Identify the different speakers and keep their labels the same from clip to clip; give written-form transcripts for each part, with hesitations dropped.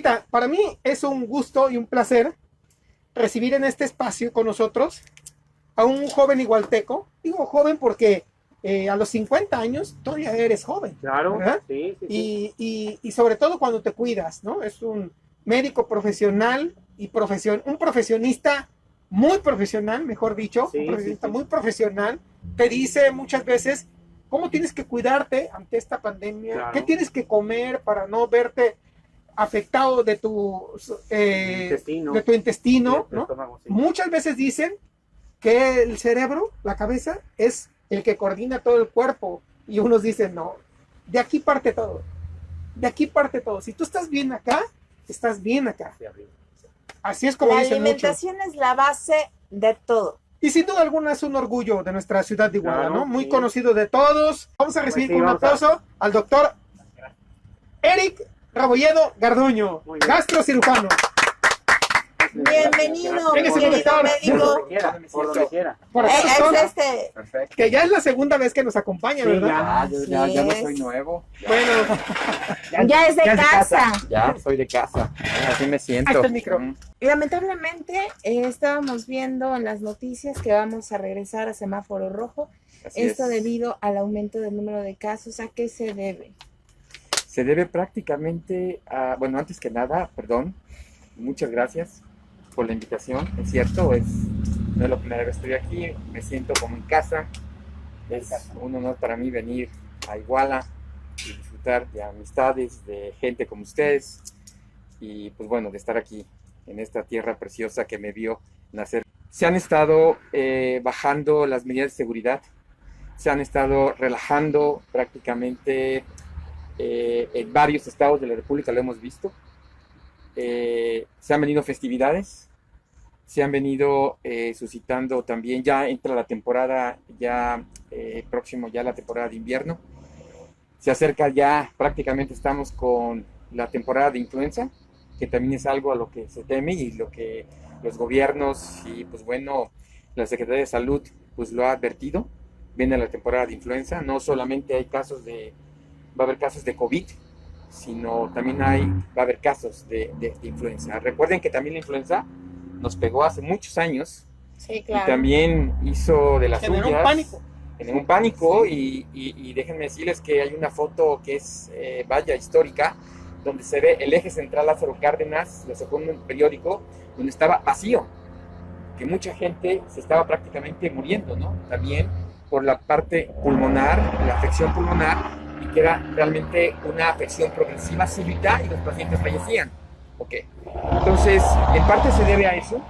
Speaker 1: Laurita, para mí es un gusto y un placer recibir en este espacio con nosotros a un joven igualteco. Digo joven porque a los 50 años todavía eres joven.
Speaker 2: Claro,
Speaker 1: ¿verdad?
Speaker 2: sí.
Speaker 1: Y sobre todo cuando te cuidas, ¿no? Es un médico profesional y un profesionista muy profesional, mejor dicho,
Speaker 2: Sí,
Speaker 1: un profesionista
Speaker 2: sí.
Speaker 1: muy profesional. Te dice muchas veces cómo tienes que cuidarte ante esta pandemia,
Speaker 2: Claro.
Speaker 1: qué tienes que comer para no verte afectado de tu
Speaker 2: Intestino.
Speaker 1: intestino,
Speaker 2: Sí,
Speaker 1: ¿no?
Speaker 2: estómago, sí.
Speaker 1: Muchas veces dicen que el cerebro, la cabeza, es el que coordina todo el cuerpo. Y unos dicen, no, de aquí parte todo. De aquí parte todo. Si tú estás bien acá, estás bien acá.
Speaker 2: Sí, arriba.
Speaker 1: Así es como
Speaker 3: La
Speaker 1: dicen muchos.
Speaker 3: alimentación es la base de todo.
Speaker 1: Y sin duda alguna es un orgullo de nuestra ciudad de Iguala,
Speaker 2: Claro,
Speaker 1: ¿no? Muy
Speaker 2: sí.
Speaker 1: conocido de todos. Vamos a recibir
Speaker 2: sí,
Speaker 1: con un
Speaker 2: vamos a-
Speaker 1: aplauso al doctor Eric Rabolledo Garduño,
Speaker 2: Muy bien.
Speaker 1: gastrocirujano.
Speaker 3: Bienvenido,
Speaker 1: Véngase,
Speaker 3: mi querido
Speaker 1: doctor.
Speaker 3: médico.
Speaker 2: Por donde quiera.
Speaker 1: Por acá,
Speaker 3: Es
Speaker 1: doctor,
Speaker 3: este.
Speaker 4: Perfecto.
Speaker 1: que ya es la segunda vez que nos acompaña,
Speaker 2: Sí,
Speaker 1: ¿verdad?
Speaker 4: Ya no
Speaker 3: Así
Speaker 4: soy
Speaker 3: es.
Speaker 4: nuevo.
Speaker 1: Bueno,
Speaker 3: Ya es de casa.
Speaker 4: Ya soy de casa. Así me siento.
Speaker 1: Ahí está el micro.
Speaker 3: Lamentablemente, estábamos viendo en las noticias que vamos a regresar a semáforo rojo.
Speaker 4: Así
Speaker 3: Esto
Speaker 4: es.
Speaker 3: debido al aumento del número de casos. ¿A qué se debe?
Speaker 4: Se debe prácticamente a, bueno, antes que nada, perdón, muchas gracias por la invitación. Es cierto, no es la primera vez que estoy aquí, me siento como en casa. Es un honor para mí venir a Iguala y disfrutar de amistades, de gente como ustedes y pues bueno, de estar aquí en esta tierra preciosa que me vio nacer. Se han estado bajando las medidas de seguridad, se han estado relajando prácticamente en varios estados de la República, lo hemos visto. Se han venido festividades, se han venido suscitando también, ya entra la temporada, ya próximo ya la temporada de invierno. Se acerca ya, prácticamente estamos con la temporada de influenza, que también es algo a lo que se teme y lo que los gobiernos y pues bueno, la Secretaría de Salud pues lo ha advertido. Viene la temporada de influenza, no solamente va a haber casos de COVID, sino también va a haber casos de influenza. Recuerden que también la influenza nos pegó hace muchos años
Speaker 3: Sí,
Speaker 4: y
Speaker 3: claro.
Speaker 4: también hizo de las
Speaker 1: generó
Speaker 4: suyas.
Speaker 1: un pánico.
Speaker 4: Generó un pánico y déjenme decirles que hay una foto que es, vaya, histórica, donde se ve el eje central Lázaro Cárdenas, lo sacó en un periódico, donde estaba vacío, que mucha gente se estaba prácticamente muriendo, ¿no? También por la parte pulmonar, la afección pulmonar, y que era realmente una afección progresiva súbita y los pacientes fallecían. Ok. Entonces, en parte se debe a eso,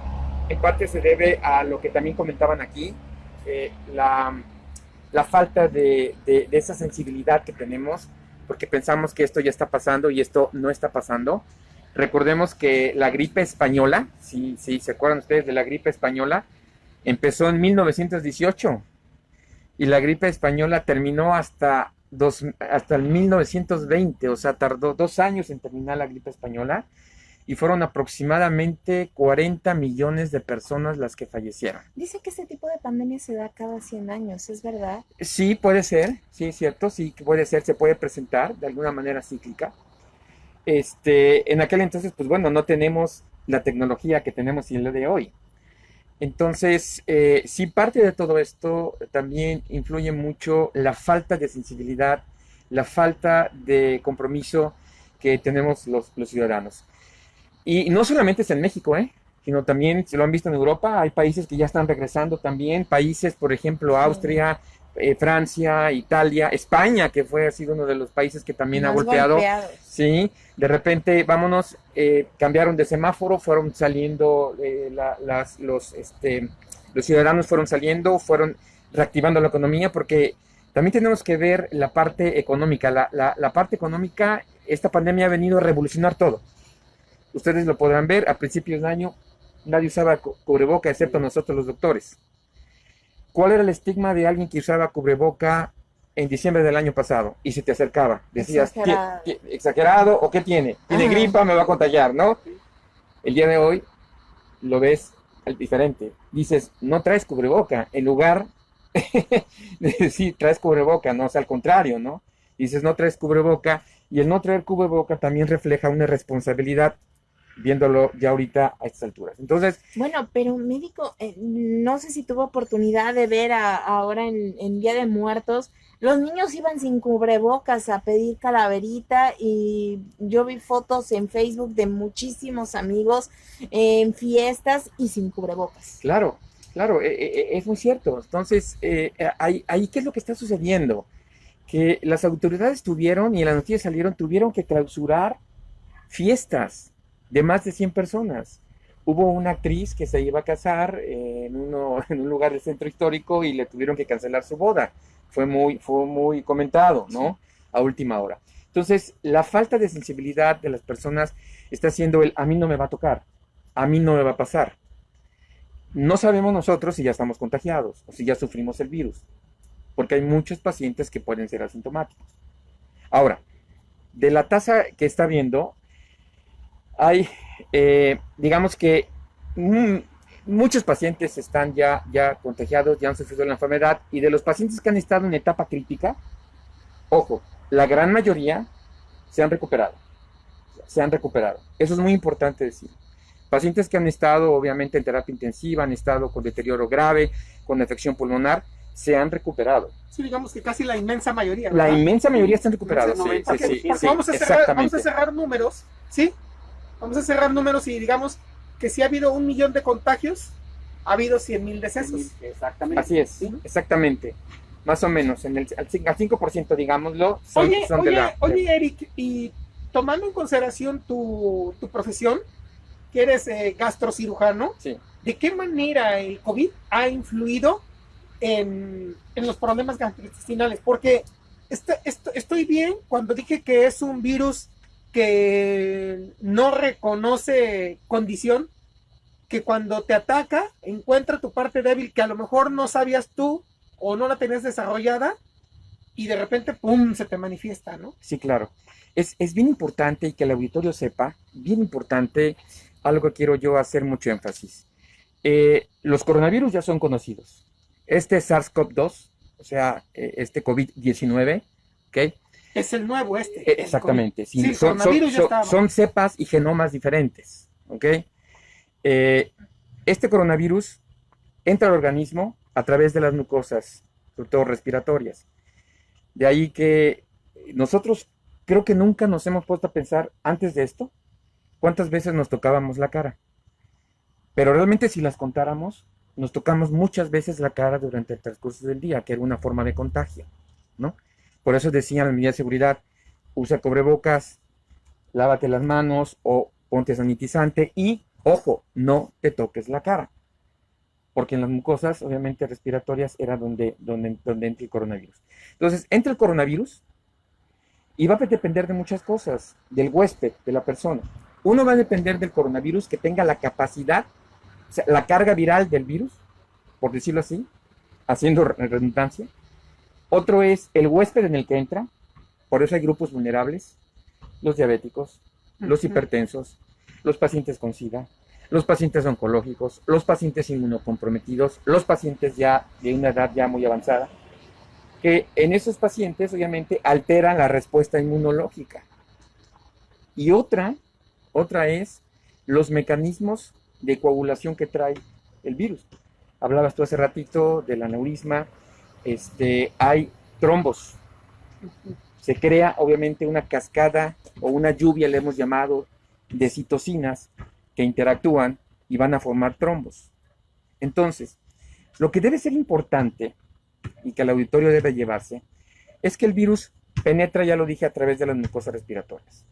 Speaker 4: en parte se debe a lo que también comentaban aquí, la falta de esa sensibilidad que tenemos, porque pensamos que esto ya está pasando y esto no está pasando. Recordemos que la gripe española, si se acuerdan ustedes de la gripe española, empezó en 1918 y la gripe española terminó hasta el 1920, o sea, tardó 2 años en terminar la gripe española y fueron aproximadamente 40 millones de personas las que fallecieron.
Speaker 3: Dice que este tipo de pandemia se da cada 100 años, ¿es verdad?
Speaker 4: Sí, puede ser, sí, es cierto, sí, puede ser, se puede presentar de alguna manera cíclica. En aquel entonces, pues bueno, no tenemos la tecnología que tenemos el día de hoy. Entonces, sí, parte de todo esto también influye mucho la falta de sensibilidad, la falta de compromiso que tenemos los ciudadanos. Y no solamente es en México, sino también se lo han visto en Europa, hay países que ya están regresando también, países, por ejemplo, Austria, Francia, Italia, España, que ha sido uno de los países que también ha
Speaker 3: Más
Speaker 4: golpeado.
Speaker 3: golpeados.
Speaker 4: Sí, de repente, vámonos, cambiaron de semáforo, fueron saliendo, los ciudadanos fueron saliendo, fueron reactivando la economía, porque también tenemos que ver la parte económica. La parte económica, esta pandemia ha venido a revolucionar todo. Ustedes lo podrán ver, a principios de año nadie usaba cubreboca excepto nosotros los doctores. ¿Cuál era el estigma de alguien que usaba cubreboca en diciembre del año pasado y se te acercaba? Decías,
Speaker 3: Exagerado.
Speaker 4: ¿exagerado o qué tiene? ¿Tiene
Speaker 3: Ajá.
Speaker 4: gripa? Me va a contagiar, ¿no? El día de hoy lo ves diferente. Dices, no traes cubreboca, en lugar de decir, traes cubreboca, no, o sea, al contrario, ¿no? Dices, no traes cubreboca Y el no traer cubreboca también refleja una responsabilidad, viéndolo ya ahorita a estas alturas. Entonces,
Speaker 3: Bueno, pero médico, no sé si tuvo oportunidad de ver ahora en Día de Muertos, los niños iban sin cubrebocas a pedir calaverita y yo vi fotos en Facebook de muchísimos amigos en fiestas y sin cubrebocas.
Speaker 4: claro, claro, es muy cierto. Entonces, ahí, ¿qué es lo que está sucediendo? Que las autoridades tuvieron, y en las noticias salieron, tuvieron que clausurar fiestas de más de 100 personas. Hubo una actriz que se iba a casar en un lugar del centro histórico y le tuvieron que cancelar su boda. Fue muy comentado, ¿no? A última hora. Entonces, la falta de sensibilidad de las personas está haciendo a mí no me va a tocar, a mí no me va a pasar. No sabemos nosotros si ya estamos contagiados o si ya sufrimos el virus, porque hay muchos pacientes que pueden ser asintomáticos. Ahora, de la tasa que está viendo, hay, digamos que muchos pacientes están ya contagiados, ya han sufrido la enfermedad, y de los pacientes que han estado en etapa crítica, ojo, la gran mayoría se han recuperado. Se han recuperado. Eso es muy importante decir. Pacientes que han estado, obviamente, en terapia intensiva, han estado con deterioro grave, con afección pulmonar, se han recuperado.
Speaker 1: Sí, digamos que casi la inmensa mayoría,
Speaker 4: La
Speaker 1: ¿verdad?
Speaker 4: inmensa mayoría están recuperados. Sí,
Speaker 2: Porque-
Speaker 4: sí,
Speaker 1: Porque
Speaker 4: sí,
Speaker 1: vamos a
Speaker 4: exactamente.
Speaker 1: cerrar números, ¿sí? Vamos a cerrar números y digamos que si ha habido 1 millón de contagios, ha habido 100,000 decesos.
Speaker 2: Exactamente.
Speaker 4: Así es,
Speaker 1: ¿Sí?
Speaker 4: exactamente. Más o menos, al 5%, digámoslo, son
Speaker 1: Oye, Eric, y tomando en consideración tu profesión, que eres gastrocirujano,
Speaker 4: Sí.
Speaker 1: ¿de qué manera el COVID ha influido en los problemas gastrointestinales? Porque estoy bien cuando dije que es un virus que no reconoce condición, que cuando te ataca encuentra tu parte débil que a lo mejor no sabías tú o no la tenías desarrollada y de repente, ¡pum!, se te manifiesta, ¿no?
Speaker 4: Sí, claro. Es bien importante y que el auditorio sepa, bien importante, algo que quiero yo hacer mucho énfasis. Los coronavirus ya son conocidos. Este SARS-CoV-2, o sea, este COVID-19, ¿ok?
Speaker 1: Es el nuevo este.
Speaker 4: Exactamente.
Speaker 1: Sí, el coronavirus ya estaba.
Speaker 4: Son cepas y genomas diferentes, ¿ok? Este coronavirus entra al organismo a través de las mucosas, sobre todo respiratorias. De ahí que nosotros creo que nunca nos hemos puesto a pensar antes de esto cuántas veces nos tocábamos la cara. Pero realmente si las contáramos, nos tocamos muchas veces la cara durante el transcurso del día, que era una forma de contagio, ¿no? Por eso decían las medidas de seguridad, usa cubrebocas, lávate las manos o ponte sanitizante y, ojo, no te toques la cara. Porque en las mucosas, obviamente, respiratorias era donde entra el coronavirus. Entonces, entra el coronavirus y va a depender de muchas cosas, del huésped, de la persona. Uno va a depender del coronavirus que tenga la capacidad, o sea, la carga viral del virus, por decirlo así, haciendo redundancia. Otro es el huésped en el que entra, por eso hay grupos vulnerables, los diabéticos, los hipertensos, los pacientes con SIDA, los pacientes oncológicos, los pacientes inmunocomprometidos, los pacientes ya de una edad ya muy avanzada, que en esos pacientes obviamente alteran la respuesta inmunológica. Y otra es los mecanismos de coagulación que trae el virus. Hablabas tú hace ratito del aneurisma, hay trombos. Se crea obviamente una cascada o una lluvia, le hemos llamado, de citocinas que interactúan y van a formar trombos. Entonces, lo que debe ser importante y que el auditorio debe llevarse es que el virus penetra, ya lo dije, a través de las mucosas respiratorias.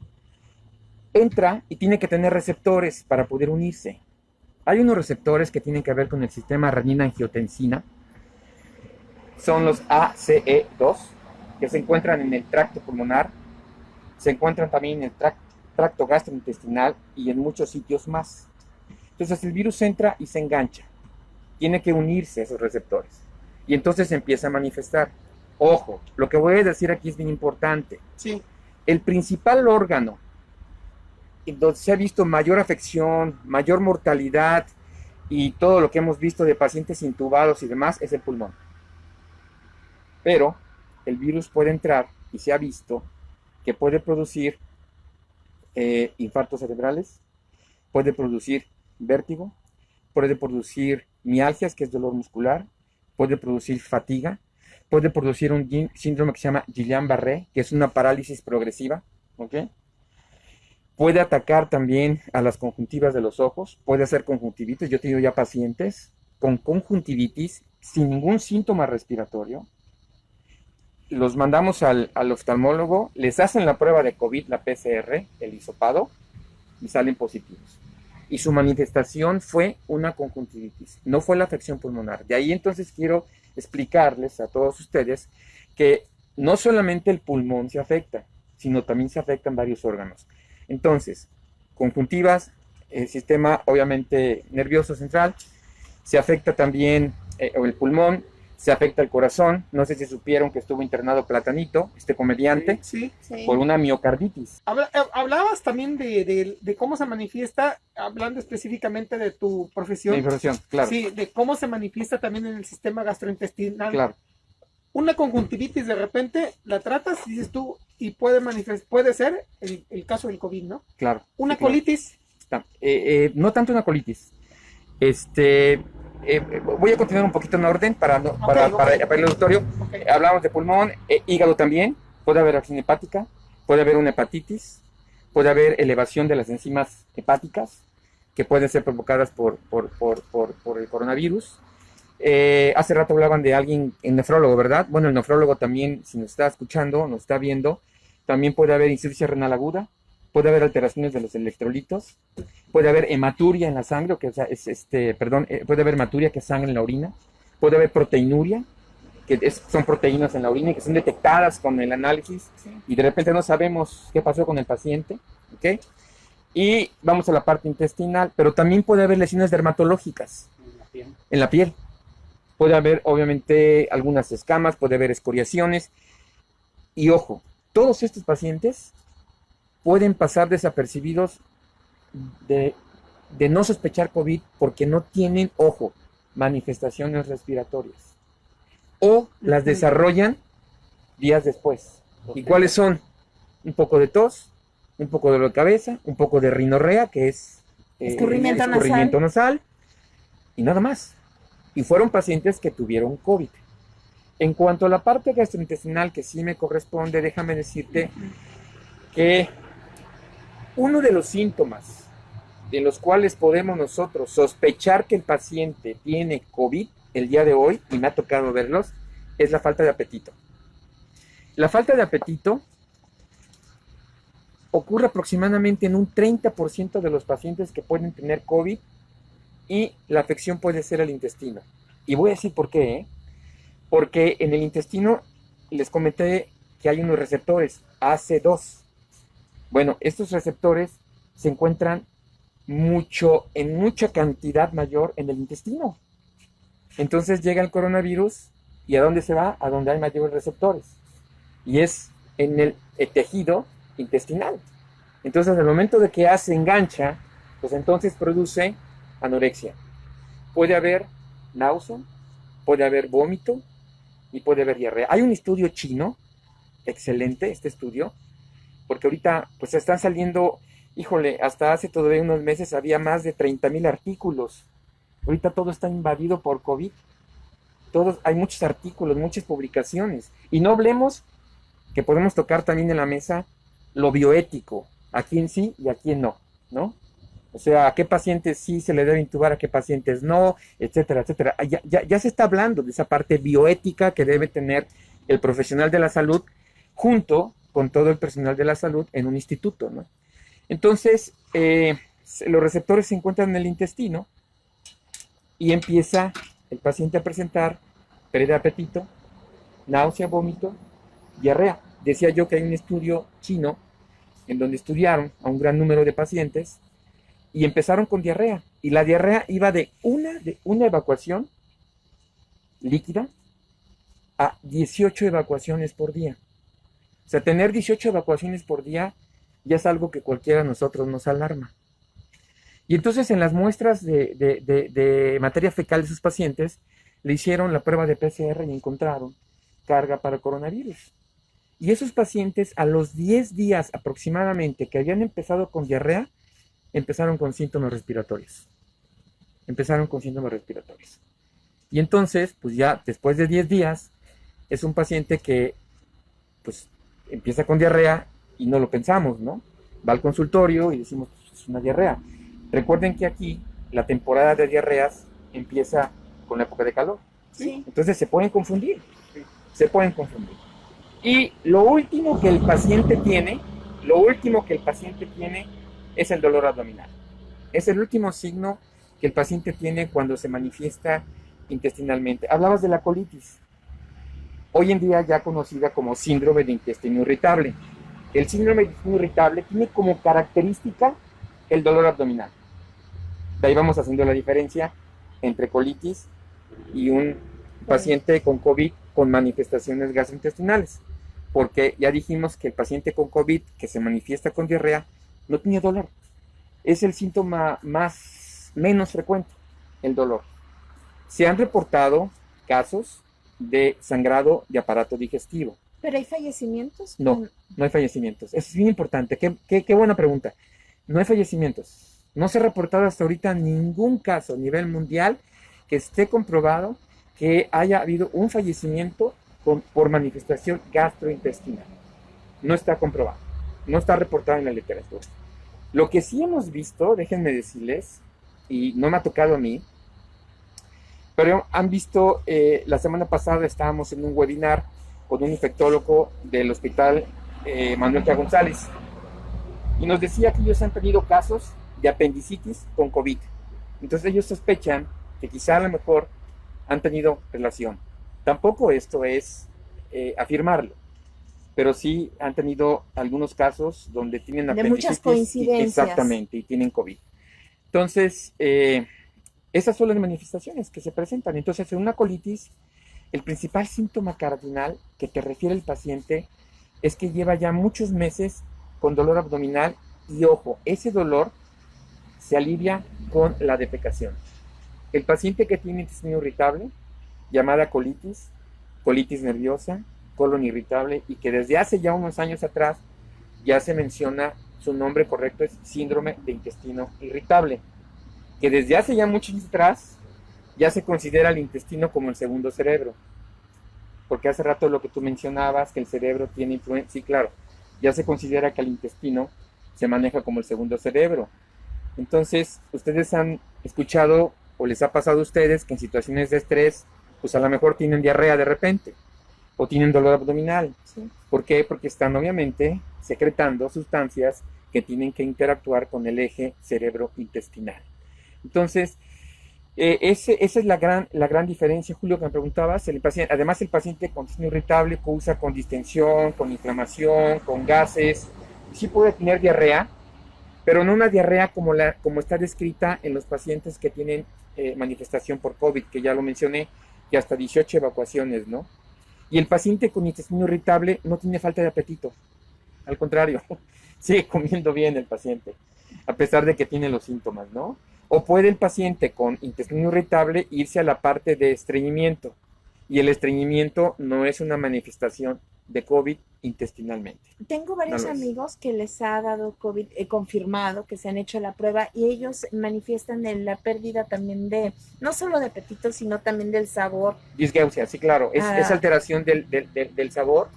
Speaker 4: Entra y tiene que tener receptores para poder unirse. Hay unos receptores que tienen que ver con el sistema renina-angiotensina. Son los ACE2, que se encuentran en el tracto pulmonar, se encuentran también en el tracto gastrointestinal y en muchos sitios más. Entonces el virus entra y se engancha. Tiene que unirse a esos receptores. Y entonces se empieza a manifestar. Ojo, lo que voy a decir aquí es bien importante.
Speaker 1: Sí.
Speaker 4: El principal órgano en donde se ha visto mayor afección, mayor mortalidad y todo lo que hemos visto de pacientes intubados y demás es el pulmón. Pero el virus puede entrar y se ha visto que puede producir infartos cerebrales, puede producir vértigo, puede producir mialgias, que es dolor muscular, puede producir fatiga, puede producir un síndrome que se llama Guillain-Barré, que es una parálisis progresiva, ¿ok? Puede atacar también a las conjuntivas de los ojos, puede hacer conjuntivitis. Yo he tenido ya pacientes con conjuntivitis sin ningún síntoma respiratorio. Los mandamos al oftalmólogo, les hacen la prueba de COVID, la PCR, el hisopado, y salen positivos. Y su manifestación fue una conjuntivitis, no fue la afección pulmonar. De ahí entonces quiero explicarles a todos ustedes que no solamente el pulmón se afecta, sino también se afectan varios órganos. Entonces, conjuntivas, el sistema obviamente nervioso central, se afecta también el pulmón, se afecta el corazón. No sé si supieron que estuvo internado Platanito, este comediante,
Speaker 1: Sí.
Speaker 3: Sí.
Speaker 4: por una miocarditis.
Speaker 1: Hablabas también de cómo se manifiesta, hablando específicamente de tu
Speaker 4: La
Speaker 1: profesión.
Speaker 4: infección, claro,
Speaker 1: Sí, de cómo se manifiesta también en el sistema gastrointestinal.
Speaker 4: claro.
Speaker 1: Una conjuntivitis de repente la tratas, dices tú, y puede ser el caso del COVID, ¿no?
Speaker 4: Claro.
Speaker 1: Una
Speaker 4: sí, claro.
Speaker 1: colitis.
Speaker 4: No tanto una colitis. Voy a continuar un poquito en orden para el auditorio.
Speaker 1: Ok.
Speaker 4: Hablamos de pulmón, hígado también. Puede haber acción hepática, puede haber una hepatitis, puede haber elevación de las enzimas hepáticas que pueden ser provocadas por el coronavirus. Hace rato hablaban de alguien, el nefrólogo, ¿verdad? Bueno, el nefrólogo también, si nos está escuchando, nos está viendo, también puede haber insuficiencia renal aguda, puede haber alteraciones de los electrolitos, puede haber hematuria en la sangre, puede haber hematuria, que es sangre en la orina, puede haber proteinuria, son proteínas en la orina y que son detectadas con el análisis, y de repente no sabemos qué pasó con el paciente, ¿ok? Y vamos a la parte intestinal, pero también puede haber lesiones dermatológicas en la piel. Puede haber, obviamente, algunas escamas, puede haber escoriaciones. Y ojo, todos estos pacientes pueden pasar desapercibidos de no sospechar COVID porque no tienen, ojo, manifestaciones respiratorias. O las desarrollan días después. ¿Y cuáles son? Un poco de tos, un poco de dolor de cabeza, un poco de rinorrea, que es
Speaker 3: Escurrimiento
Speaker 4: nasal, y nada más. Y fueron pacientes que tuvieron COVID. En cuanto a la parte gastrointestinal que sí me corresponde, déjame decirte que uno de los síntomas de los cuales podemos nosotros sospechar que el paciente tiene COVID el día de hoy, y me ha tocado verlos, es la falta de apetito. La falta de apetito ocurre aproximadamente en un 30% de los pacientes que pueden tener COVID, y la afección puede ser el intestino. Y voy a decir por qué, ¿eh? Porque en el intestino les comenté que hay unos receptores, AC2. Bueno, estos receptores se encuentran en mucha cantidad mayor en el intestino. Entonces llega el coronavirus, ¿y a dónde se va? A donde hay mayores receptores. Y es en el tejido intestinal. Entonces, al momento de que se engancha, pues entonces produce anorexia. Puede haber náusea, puede haber vómito y puede haber diarrea. Hay un estudio chino, excelente este estudio, porque ahorita pues están saliendo, híjole, hasta hace todavía unos meses había más de 30,000 artículos. Ahorita todo está invadido por COVID. Hay muchos artículos, muchas publicaciones. Y no hablemos que podemos tocar también en la mesa lo bioético, a quién sí y a quién no, ¿no? O sea, a qué pacientes sí se le debe intubar, a qué pacientes no, etcétera, etcétera. Ya se está hablando de esa parte bioética que debe tener el profesional de la salud junto con todo el personal de la salud en un instituto, ¿no? Entonces, los receptores se encuentran en el intestino y empieza el paciente a presentar pérdida de apetito, náusea, vómito, diarrea. Decía yo que hay un estudio chino en donde estudiaron a un gran número de pacientes y empezaron con diarrea. Y la diarrea iba de una evacuación líquida a 18 evacuaciones por día. O sea, tener 18 evacuaciones por día ya es algo que cualquiera de nosotros nos alarma. Y entonces en las muestras de materia fecal de sus pacientes le hicieron la prueba de PCR y encontraron carga para coronavirus. Y esos pacientes a los 10 días aproximadamente que habían empezado con diarrea, empezaron con síntomas respiratorios. Y entonces, pues ya después de 10 días, es un paciente que pues empieza con diarrea y no lo pensamos, ¿no? Va al consultorio y decimos, pues, es una diarrea. Recuerden que aquí la temporada de diarreas empieza con la época de calor.
Speaker 3: Sí.
Speaker 4: Entonces se pueden confundir. Y lo último que el paciente tiene es el dolor abdominal. Es el último signo que el paciente tiene cuando se manifiesta intestinalmente. Hablabas de la colitis, hoy en día ya conocida como síndrome de intestino irritable. El síndrome de intestino irritable tiene como característica el dolor abdominal. De ahí vamos haciendo la diferencia entre colitis y un paciente con COVID con manifestaciones gastrointestinales. Porque ya dijimos que el paciente con COVID que se manifiesta con diarrea no tiene dolor. Es el síntoma menos frecuente, el dolor. Se han reportado casos de sangrado de aparato digestivo.
Speaker 3: ¿Pero hay fallecimientos?
Speaker 4: No hay fallecimientos. Eso es bien importante. Qué buena pregunta. No hay fallecimientos. No se ha reportado hasta ahorita ningún caso a nivel mundial que esté comprobado que haya habido un fallecimiento por manifestación gastrointestinal. No está comprobado. No está reportado en la literatura. Lo que sí hemos visto, déjenme decirles, y no me ha tocado a mí, pero han visto, la semana pasada estábamos en un webinar con un infectólogo del hospital Manuel T. González, y nos decía que ellos han tenido casos de apendicitis con COVID. Entonces ellos sospechan que quizá a lo mejor han tenido relación. Tampoco esto es afirmarlo, pero sí han tenido algunos casos donde tienen apendicitis.
Speaker 3: De muchas coincidencias.
Speaker 4: Exactamente, y tienen COVID. Entonces, esas son las manifestaciones que se presentan. Entonces, en una colitis, el principal síntoma cardinal que te refiere el paciente es que lleva ya muchos meses con dolor abdominal y, ojo, ese dolor se alivia con la defecación. El paciente que tiene intestino irritable, llamada colitis nerviosa, colon irritable, y que desde hace ya unos años atrás ya se menciona, su nombre correcto es síndrome de intestino irritable, que desde hace ya muchos años atrás ya se considera el intestino como el segundo cerebro, porque hace rato lo que tú mencionabas, que el cerebro tiene influencia, sí, claro, ya se considera que el intestino se maneja como el segundo cerebro. Entonces, ustedes han escuchado o les ha pasado a ustedes que en situaciones de estrés, pues a lo mejor tienen diarrea de repente, o tienen dolor abdominal.
Speaker 3: Sí.
Speaker 4: ¿Por qué? Porque están obviamente secretando sustancias que tienen que interactuar con el eje cerebro-intestinal. Entonces, esa es la gran diferencia, Julio, que me preguntabas. Además, el paciente con intestino irritable cursa con distensión, con inflamación, con gases. Sí puede tener diarrea, pero no una diarrea como está descrita en los pacientes que tienen manifestación por COVID, que ya lo mencioné, que hasta 18 evacuaciones, ¿no? Y el paciente con intestino irritable no tiene falta de apetito. Al contrario, sigue comiendo bien el paciente, a pesar de que tiene los síntomas, ¿no? O puede el paciente con intestino irritable irse a la parte de estreñimiento. Y el estreñimiento no es una manifestación de COVID intestinalmente.
Speaker 3: Tengo varios amigos que les ha dado COVID confirmado, que se han hecho la prueba, y ellos manifiestan la pérdida también no solo de apetito, sino también del sabor.
Speaker 4: Disgeusia, sí, claro, es alteración del sabor,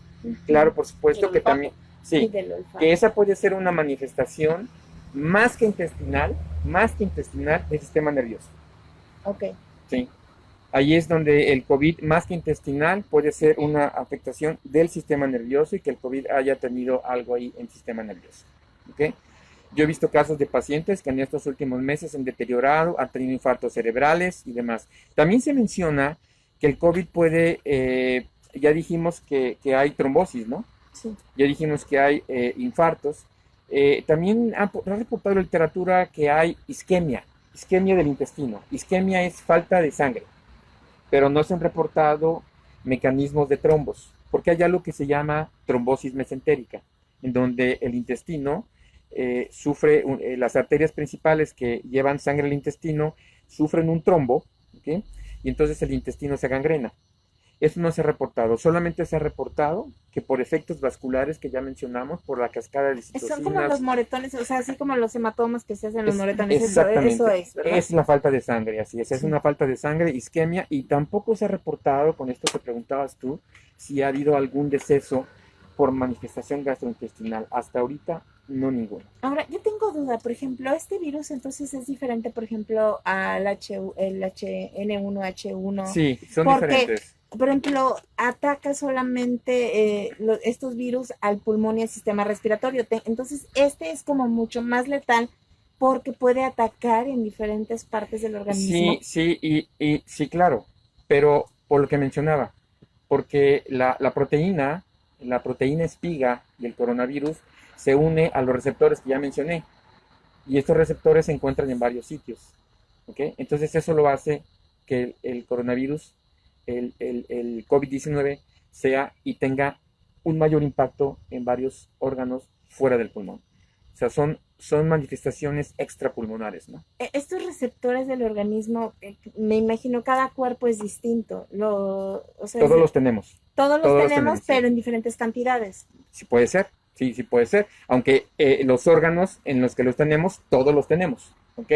Speaker 4: claro, por supuesto que también, sí, que esa puede ser una manifestación más que intestinal del sistema nervioso.
Speaker 3: Ok.
Speaker 4: Sí. Ahí es donde el COVID, más que intestinal, puede ser una afectación del sistema nervioso y que el COVID haya tenido algo ahí en el sistema nervioso. ¿Okay? Yo he visto casos de pacientes que en estos últimos meses han deteriorado, han tenido infartos cerebrales y demás. También se menciona que el COVID puede, ya dijimos que hay trombosis, ¿no?
Speaker 3: Sí.
Speaker 4: Ya dijimos que hay infartos. También ha reportado la literatura que hay isquemia del intestino. Isquemia es falta de sangre, pero no se han reportado mecanismos de trombos, porque hay algo que se llama trombosis mesentérica, en donde el intestino sufre, las arterias principales que llevan sangre al intestino sufren un trombo, ¿okay? Y entonces el intestino se gangrena. Eso no se ha reportado, solamente se ha reportado que por efectos vasculares que ya mencionamos, por la cascada de
Speaker 3: Son como
Speaker 4: citocinas,
Speaker 3: los moretones, o sea, así como los hematomas que se hacen los moretones.
Speaker 4: exactamente,
Speaker 3: Eso es, ¿verdad?
Speaker 4: es la falta de sangre, así es
Speaker 3: Sí.
Speaker 4: una falta de sangre, isquemia, y tampoco se ha reportado, con esto que preguntabas tú, si ha habido algún deceso por manifestación gastrointestinal. Hasta ahorita, no ninguno.
Speaker 3: Ahora, yo tengo duda, por ejemplo, este virus entonces es diferente, por ejemplo, al el HN1H1,
Speaker 4: Sí, son
Speaker 3: porque,
Speaker 4: diferentes.
Speaker 3: por ejemplo, ataca solamente estos virus al pulmón y al sistema respiratorio. Entonces, este es como mucho más letal porque puede atacar en diferentes partes del organismo.
Speaker 4: Sí, sí, claro, pero por lo que mencionaba, porque la proteína espiga del coronavirus se une a los receptores que ya mencioné, y estos receptores se encuentran en varios sitios, ¿ok? Entonces eso lo hace que el coronavirus, el COVID-19, sea y tenga un mayor impacto en varios órganos fuera del pulmón. O sea, son manifestaciones extrapulmonares, ¿no?
Speaker 3: Estos receptores del organismo, me imagino, cada cuerpo es distinto. O sea,
Speaker 4: Todos los tenemos.
Speaker 3: todos
Speaker 4: todos los
Speaker 3: tenemos,
Speaker 4: tenemos, sí.
Speaker 3: pero en diferentes cantidades.
Speaker 4: Sí puede ser, sí puede ser. Aunque los órganos en los que los tenemos, todos los tenemos, ¿ok?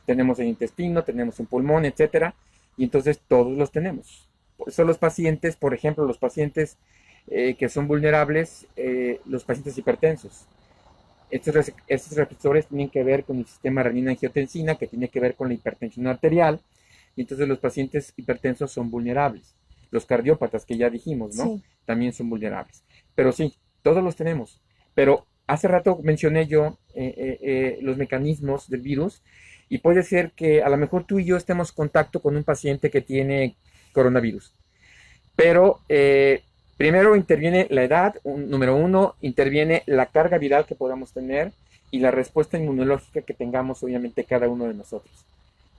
Speaker 4: Tenemos el intestino, tenemos un pulmón, etcétera, y entonces todos los tenemos. Por eso los pacientes, por ejemplo, los pacientes que son vulnerables, los pacientes hipertensos. Estos receptores tienen que ver con el sistema renina-angiotensina, que tiene que ver con la hipertensión arterial, y entonces los pacientes hipertensos son vulnerables. Los cardiópatas, que ya dijimos, ¿no?
Speaker 3: Sí.
Speaker 4: También son vulnerables. Pero sí, todos los tenemos. Pero hace rato mencioné yo los mecanismos del virus, y puede ser que a lo mejor tú y yo estemos en contacto con un paciente que tiene coronavirus. Pero primero interviene la edad, número uno, interviene la carga viral que podamos tener y la respuesta inmunológica que tengamos, obviamente, cada uno de nosotros.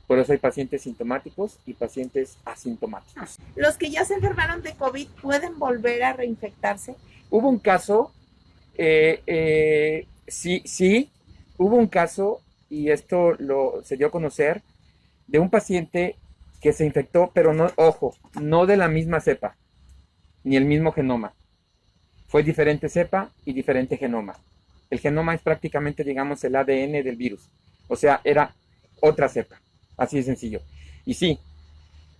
Speaker 4: Por eso hay pacientes sintomáticos y pacientes asintomáticos.
Speaker 3: Los que ya se enfermaron de COVID pueden volver a reinfectarse.
Speaker 4: Hubo un caso, sí, hubo un caso, y esto se dio a conocer, de un paciente que se infectó, pero no, ojo, no de la misma cepa, ni el mismo genoma. Fue diferente cepa y diferente genoma. El genoma es prácticamente, digamos, el ADN del virus. O sea, era otra cepa. Así de sencillo. Y sí,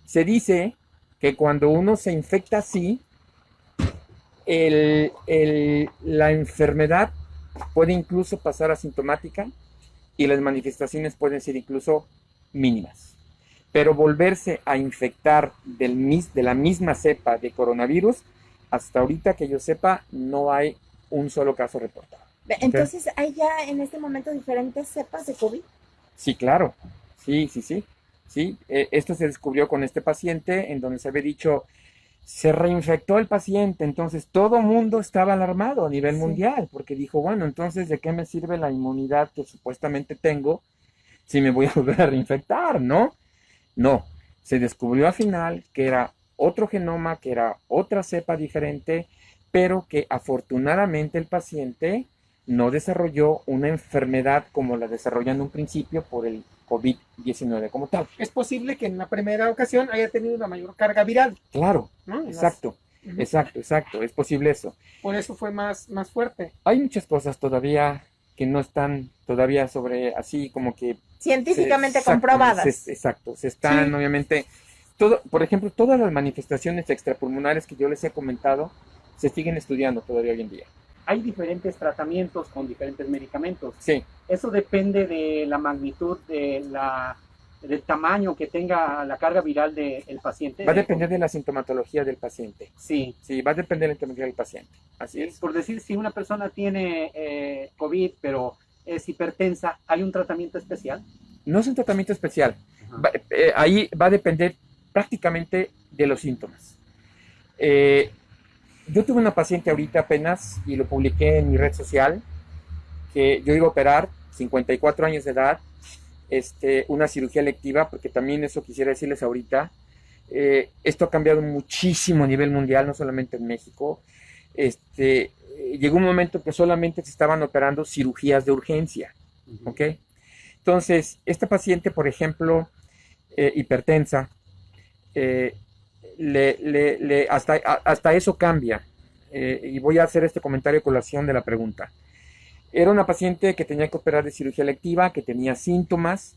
Speaker 4: se dice que cuando uno se infecta así, la enfermedad puede incluso pasar asintomática y las manifestaciones pueden ser incluso mínimas. Pero volverse a infectar de la misma cepa de coronavirus, hasta ahorita que yo sepa, no hay un solo caso reportado.
Speaker 3: Entonces, ¿hay ya en este momento diferentes cepas de COVID?
Speaker 4: Sí, claro. Sí. Esto se descubrió con este paciente, en donde se había dicho, se reinfectó el paciente, entonces todo mundo estaba alarmado a nivel mundial, porque dijo, bueno, entonces, ¿de qué me sirve la inmunidad que supuestamente tengo si me voy a volver a reinfectar, no? No, se descubrió al final que era otro genoma, que era otra cepa diferente, pero que afortunadamente el paciente no desarrolló una enfermedad como la desarrolla en un principio por el COVID-19 como tal.
Speaker 1: Es posible que en la primera ocasión haya tenido una mayor carga viral,
Speaker 4: Claro,
Speaker 1: ¿no?
Speaker 4: exacto, exacto, es posible eso.
Speaker 1: Por eso fue más fuerte.
Speaker 4: Hay muchas cosas todavía que no están todavía sobre así como que
Speaker 3: Científicamente comprobadas.
Speaker 4: Exacto, se están
Speaker 1: Sí.
Speaker 4: obviamente, por ejemplo, todas las manifestaciones extrapulmonares que yo les he comentado se siguen estudiando todavía hoy en día.
Speaker 2: Hay diferentes tratamientos con diferentes medicamentos.
Speaker 4: Sí,
Speaker 2: Eso depende de la magnitud, del tamaño que tenga la carga viral del paciente.
Speaker 4: va a depender de la sintomatología del paciente.
Speaker 2: Sí.
Speaker 4: Sí, va a depender de la sintomatología del paciente. Así es.
Speaker 2: Por decir, si una persona tiene COVID, pero es hipertensa, ¿hay un tratamiento especial?
Speaker 4: No es un tratamiento especial.
Speaker 2: Ajá.
Speaker 4: Ahí va a depender prácticamente de los síntomas. Yo tuve una paciente ahorita apenas, y lo publiqué en mi red social, que yo iba a operar, 54 años de edad, una cirugía electiva, porque también eso quisiera decirles ahorita. Esto ha cambiado muchísimo a nivel mundial, no solamente en México. Llegó un momento que solamente se estaban operando cirugías de urgencia, ¿ok? Entonces, esta paciente, por ejemplo, hipertensa, hasta eso cambia. Y voy a hacer este comentario a colación de la pregunta. Era una paciente que tenía que operar de cirugía electiva, que tenía síntomas,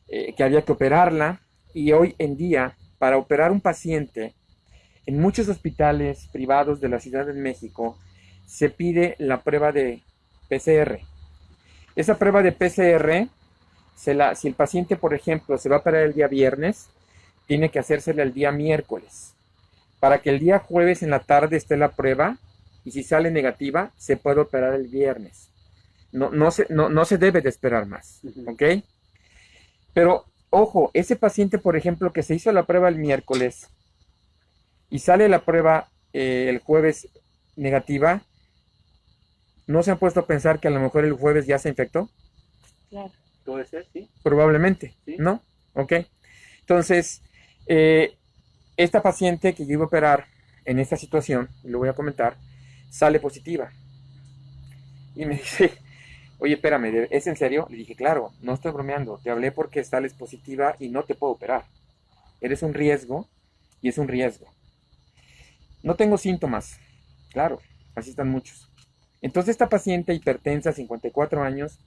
Speaker 4: que había que operarla, y hoy en día, para operar un paciente, en muchos hospitales privados de la Ciudad de México, se pide la prueba de PCR. Esa prueba de PCR, si el paciente, por ejemplo, se va a operar el día viernes, tiene que hacérsela el día miércoles, para que el día jueves en la tarde esté la prueba, y si sale negativa, se puede operar el viernes. No se debe de esperar más, ¿ok? Pero, ojo, ese paciente, por ejemplo, que se hizo la prueba el miércoles y sale la prueba el jueves negativa, ¿no se han puesto a pensar que a lo mejor el jueves ya se infectó?
Speaker 3: Claro.
Speaker 2: Puede ser, sí.
Speaker 4: Probablemente,
Speaker 2: Sí.
Speaker 4: ¿no? ¿Ok? Entonces, esta paciente que yo iba a operar en esta situación, y lo voy a comentar, sale positiva. Y me dice, oye, espérame, ¿es en serio? Le dije, claro, no estoy bromeando, te hablé porque sales positiva y no te puedo operar. Eres un riesgo y es un riesgo. No tengo síntomas, claro, así están muchos. Entonces esta paciente hipertensa, 54 años,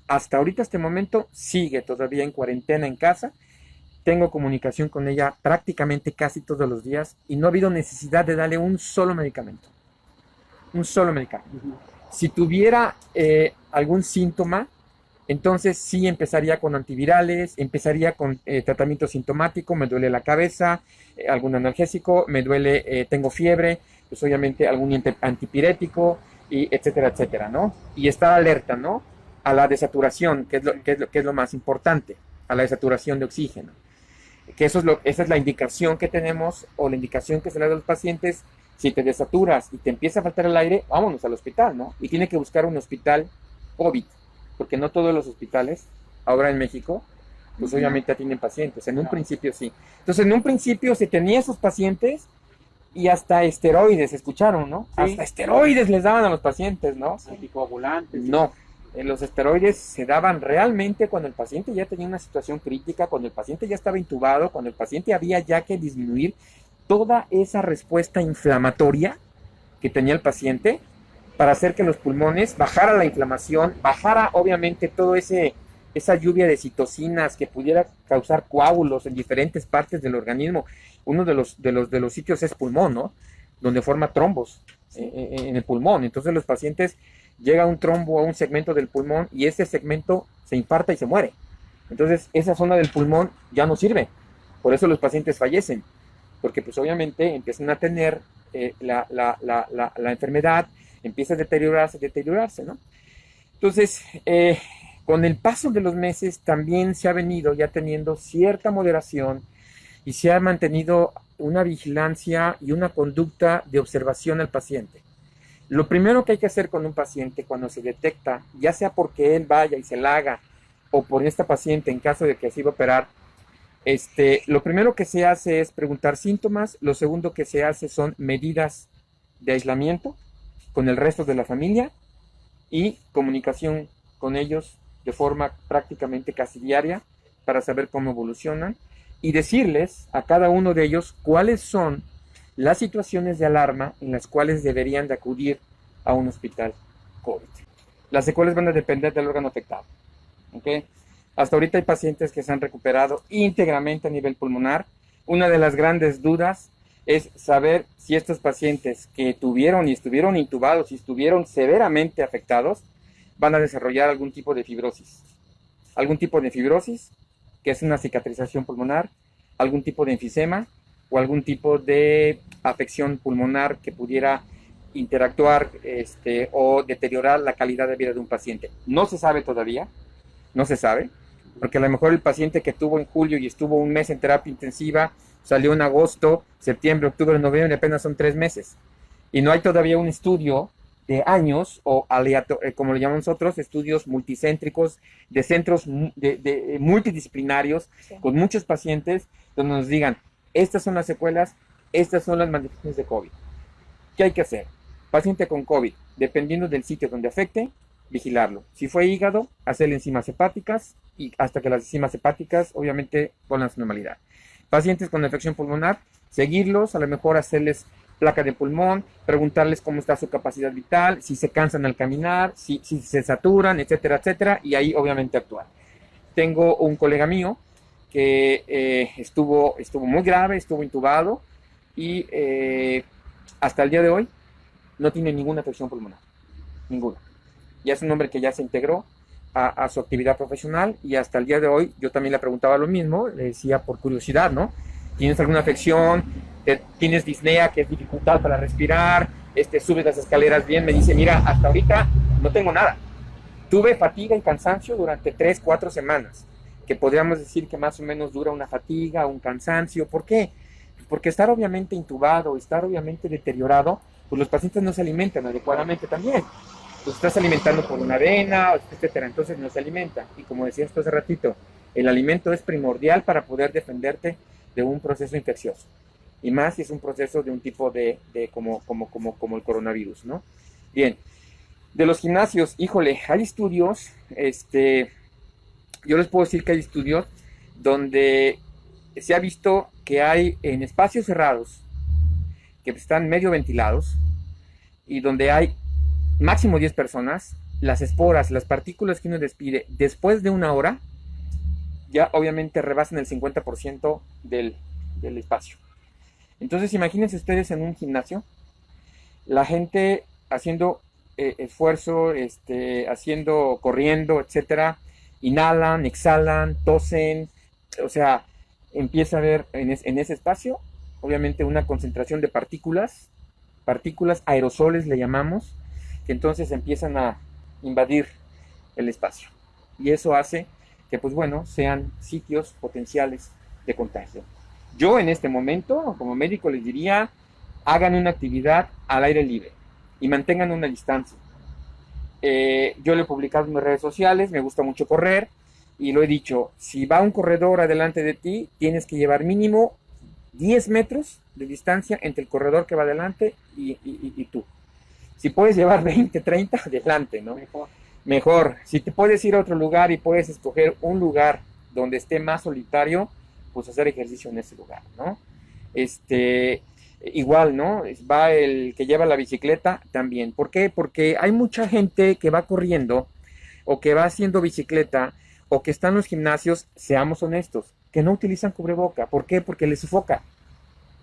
Speaker 4: hasta ahorita, este momento, sigue todavía en cuarentena en casa. Tengo comunicación con ella prácticamente casi todos los días y no ha habido necesidad de darle un solo medicamento. Un solo medicamento. Si tuviera algún síntoma, entonces sí empezaría con antivirales, empezaría con tratamiento sintomático, me duele la cabeza, algún analgésico, me duele, tengo fiebre, pues obviamente algún antipirético, y etcétera, etcétera, ¿no? Y estar alerta, ¿no? A la desaturación, que es lo más importante, a la desaturación de oxígeno. Que esa es la indicación que tenemos, o la indicación que se le da a los pacientes. Si te desaturas y te empieza a faltar el aire, vámonos al hospital, ¿no? Y tiene que buscar un hospital COVID, porque no todos los hospitales, ahora en México, pues obviamente atienden pacientes. En un principio sí. Entonces, en un principio se tenía esos pacientes y hasta esteroides, escucharon, ¿no?
Speaker 2: Sí.
Speaker 4: Hasta esteroides les daban a los pacientes, ¿no?
Speaker 2: Anticoagulantes.
Speaker 4: No. Los esteroides se daban realmente cuando el paciente ya tenía una situación crítica, cuando el paciente ya estaba intubado, cuando el paciente había ya que disminuir toda esa respuesta inflamatoria que tenía el paciente para hacer que los pulmones bajara la inflamación, bajara obviamente todo esa lluvia de citocinas que pudiera causar coágulos en diferentes partes del organismo. Uno de los sitios es pulmón, ¿no? Donde forma trombos en el pulmón. Entonces los pacientes llega un trombo a un segmento del pulmón y ese segmento se infarta y se muere. Entonces esa zona del pulmón ya no sirve. Por eso los pacientes fallecen. Porque pues obviamente empiezan a tener la enfermedad, empieza a deteriorarse, ¿no? Entonces, con el paso de los meses también se ha venido ya teniendo cierta moderación y se ha mantenido una vigilancia y una conducta de observación al paciente. Lo primero que hay que hacer con un paciente cuando se detecta, ya sea porque él vaya y se la haga, o por esta paciente en caso de que se iba a operar, lo primero que se hace es preguntar síntomas, lo segundo que se hace son medidas de aislamiento con el resto de la familia y comunicación con ellos de forma prácticamente casi diaria para saber cómo evolucionan y decirles a cada uno de ellos cuáles son las situaciones de alarma en las cuales deberían de acudir a un hospital COVID. Las secuelas van a depender del órgano afectado, ¿ok? Hasta ahorita hay pacientes que se han recuperado íntegramente a nivel pulmonar. Una de las grandes dudas es saber si estos pacientes que tuvieron y estuvieron intubados y estuvieron severamente afectados van a desarrollar algún tipo de fibrosis. Algún tipo de fibrosis, que es una cicatrización pulmonar, algún tipo de enfisema o algún tipo de afección pulmonar que pudiera interactuar o deteriorar la calidad de vida de un paciente. No se sabe todavía, no se sabe, porque a lo mejor el paciente que tuvo en julio y estuvo un mes en terapia intensiva, salió en agosto, septiembre, octubre, noviembre, apenas son 3 meses. Y no hay todavía un estudio de años o como le llamamos nosotros, estudios multicéntricos, de centros multidisciplinarios, sí, con muchos pacientes, donde nos digan, estas son las secuelas, estas son las manifestaciones de COVID. ¿Qué hay que hacer? Paciente con COVID, dependiendo del sitio donde afecte, vigilarlo. Si fue hígado, hacerle enzimas hepáticas y hasta que las enzimas hepáticas obviamente vuelvan a su normalidad. Pacientes con infección pulmonar, seguirlos, a lo mejor hacerles placa de pulmón, preguntarles cómo está su capacidad vital, si se cansan al caminar, si se saturan, etcétera, etcétera, y ahí obviamente actuar. Tengo un colega mío que estuvo muy grave, estuvo intubado y hasta el día de hoy no tiene ninguna afección pulmonar, ninguna. Ya es un hombre que ya se integró a su actividad profesional y hasta el día de hoy yo también le preguntaba lo mismo, le decía por curiosidad, ¿no? ¿Tienes alguna afección? ¿Tienes disnea, que es dificultad para respirar? ¿Subes las escaleras bien? Me dice, mira, hasta ahorita no tengo nada. Tuve fatiga y cansancio durante 3, 4 semanas, que podríamos decir que más o menos dura una fatiga, un cansancio. ¿Por qué? Porque estar obviamente intubado, estar obviamente deteriorado, pues los pacientes no se alimentan adecuadamente también. Pues estás alimentando por una vena, etcétera, entonces no se alimenta. Y como decías tú hace ratito, el alimento es primordial para poder defenderte de un proceso infeccioso. Y más si es un proceso de un tipo como el coronavirus, ¿no? Bien, de los gimnasios, híjole, hay estudios, yo les puedo decir que hay estudios donde se ha visto que hay en espacios cerrados, que están medio ventilados, y donde hay máximo 10 personas, las esporas, las partículas que uno despide después de una hora, ya obviamente rebasan el 50% del espacio. Entonces imagínense ustedes en un gimnasio, la gente haciendo esfuerzo, corriendo, etcétera, inhalan, exhalan, tosen, o sea, empieza a haber en ese espacio, obviamente una concentración de partículas aerosoles le llamamos, que entonces empiezan a invadir el espacio. Y eso hace que, pues bueno, sean sitios potenciales de contagio. Yo en este momento, como médico, les diría, hagan una actividad al aire libre y mantengan una distancia. Yo lo he publicado en mis redes sociales, me gusta mucho correr y lo he dicho, si va un corredor adelante de ti, tienes que llevar mínimo 10 metros de distancia entre el corredor que va adelante y tú. Si puedes llevar 20, 30, adelante, ¿no? Mejor. Si te puedes ir a otro lugar y puedes escoger un lugar donde esté más solitario, pues hacer ejercicio en ese lugar, ¿no? Igual, ¿no? Va el que lleva la bicicleta también. ¿Por qué? Porque hay mucha gente que va corriendo o que va haciendo bicicleta o que está en los gimnasios, seamos honestos, que no utilizan cubreboca. ¿Por qué? Porque les sofoca,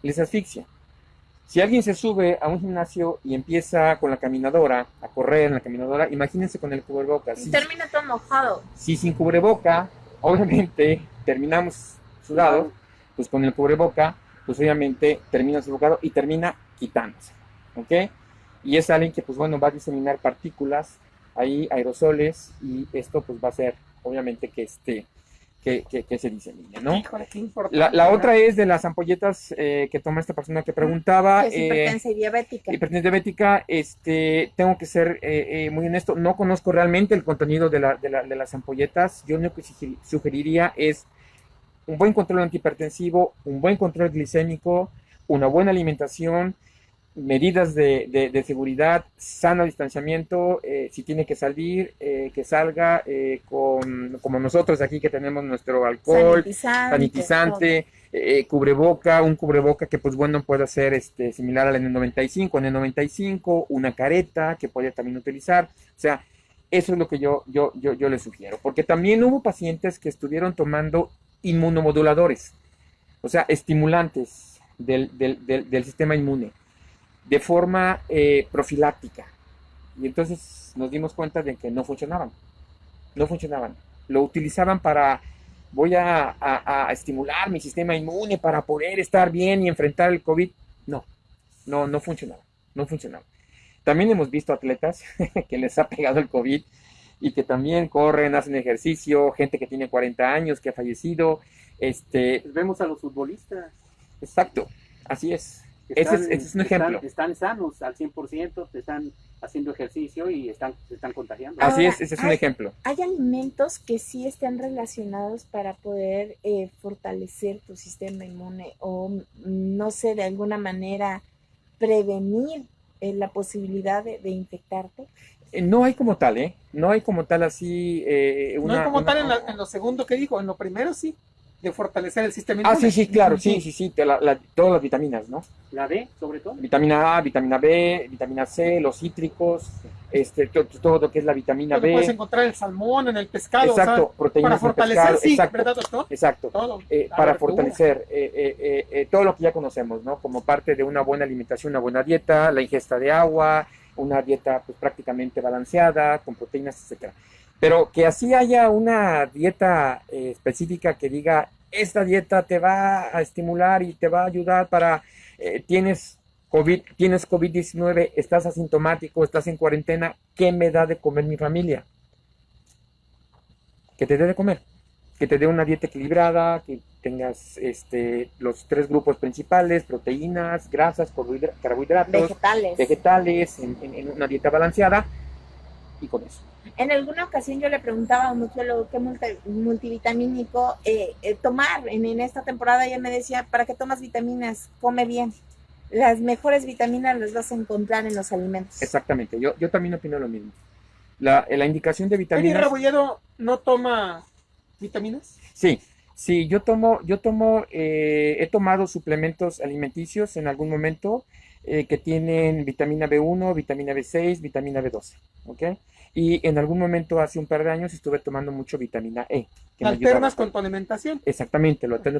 Speaker 4: les asfixia. Si alguien se sube a un gimnasio y empieza con la caminadora, a correr en la caminadora, imagínense con el cubreboca.
Speaker 3: Y termina todo mojado.
Speaker 4: Si sin cubreboca, obviamente terminamos sudados, pues con el cubreboca, pues obviamente termina sofocado y termina quitándose, ¿ok? Y es alguien que, pues bueno, va a diseminar partículas, ahí aerosoles, y esto pues va a ser, obviamente, que se disemine, ¿no?
Speaker 1: Híjole, qué importante.
Speaker 4: La otra es de las ampolletas que toma esta persona que preguntaba.
Speaker 3: Que es hipertensa y diabética.
Speaker 4: Hipertensión diabética, tengo que ser muy honesto, no conozco realmente el contenido de las ampolletas. Yo lo que sugeriría es un buen control antihipertensivo, un buen control glicémico, una buena alimentación, medidas de seguridad, sano distanciamiento, si tiene que salir, que salga como nosotros aquí que tenemos nuestro alcohol, sanitizante, cubreboca, un cubreboca que pues bueno puede ser similar al N95, N95, una careta que puede también utilizar, o sea, eso es lo que yo le sugiero, porque también hubo pacientes que estuvieron tomando inmunomoduladores, o sea, estimulantes del sistema inmune, de forma profiláctica. Y entonces nos dimos cuenta de que no funcionaban. Lo utilizaban para, voy a estimular mi sistema inmune para poder estar bien y enfrentar el COVID. No funcionaba. También hemos visto atletas que les ha pegado el COVID y que también corren, hacen ejercicio, gente que tiene 40 años, que ha fallecido.
Speaker 2: Pues vemos a los futbolistas.
Speaker 4: Exacto, así es. Ese es un ejemplo.
Speaker 2: Están sanos al 100%, están haciendo ejercicio y se están contagiando.
Speaker 4: Así es, ese es un ejemplo.
Speaker 3: Hay alimentos que sí están relacionados para poder fortalecer tu sistema inmune o, no sé, de alguna manera prevenir la posibilidad de infectarte.
Speaker 4: No hay como tal, No hay como tal así
Speaker 1: no hay como tal en lo segundo que dijo, en lo primero sí. de fortalecer el sistema
Speaker 4: Ah,
Speaker 1: inmune.
Speaker 4: sí, claro, sí, todas las vitaminas, ¿no?
Speaker 2: La D, sobre todo.
Speaker 4: Vitamina A, vitamina B, vitamina C, los cítricos, todo lo que es la vitamina
Speaker 1: Lo que puedes
Speaker 4: B.
Speaker 1: encontrar en el salmón, en el pescado,
Speaker 4: Exacto,
Speaker 1: o sea,
Speaker 4: proteínas
Speaker 1: para
Speaker 4: del
Speaker 1: fortalecer,
Speaker 4: pescado,
Speaker 1: sí,
Speaker 4: exacto.
Speaker 1: ¿verdad, doctor?
Speaker 4: Exacto.
Speaker 1: Todo.
Speaker 4: Para
Speaker 1: verdura.
Speaker 4: fortalecer todo lo que ya conocemos, ¿no? Como parte de una buena alimentación, una buena dieta, la ingesta de agua, una dieta pues prácticamente balanceada, con proteínas, etcétera. Pero que así haya una dieta específica que diga, esta dieta te va a estimular y te va a ayudar para, tienes COVID-19, estás asintomático, estás en cuarentena, ¿qué me da de comer mi familia? ¿Qué te dé de comer? Que te dé una dieta equilibrada, que tengas los 3 grupos principales, proteínas, grasas, carbohidratos, vegetales en una dieta balanceada, y con eso.
Speaker 3: En alguna ocasión yo le preguntaba a un nutriólogo qué multivitamínico tomar en esta temporada. Ella me decía, ¿para qué tomas vitaminas? Come bien. Las mejores vitaminas las vas a encontrar en los alimentos.
Speaker 4: Exactamente, yo también opino lo mismo. La indicación de
Speaker 1: ¿Eli
Speaker 4: vitaminas...
Speaker 1: Rebolledo no toma vitaminas?
Speaker 4: Sí, he tomado suplementos alimenticios en algún momento que tienen vitamina B1, vitamina B6, vitamina B12, ¿ok? Y en algún momento, hace un par de años, estuve tomando mucho vitamina E. Que
Speaker 1: ¿La
Speaker 4: me ayuda
Speaker 1: alternas
Speaker 4: bastante.
Speaker 1: con tu alimentación?
Speaker 4: Exactamente, lo alterno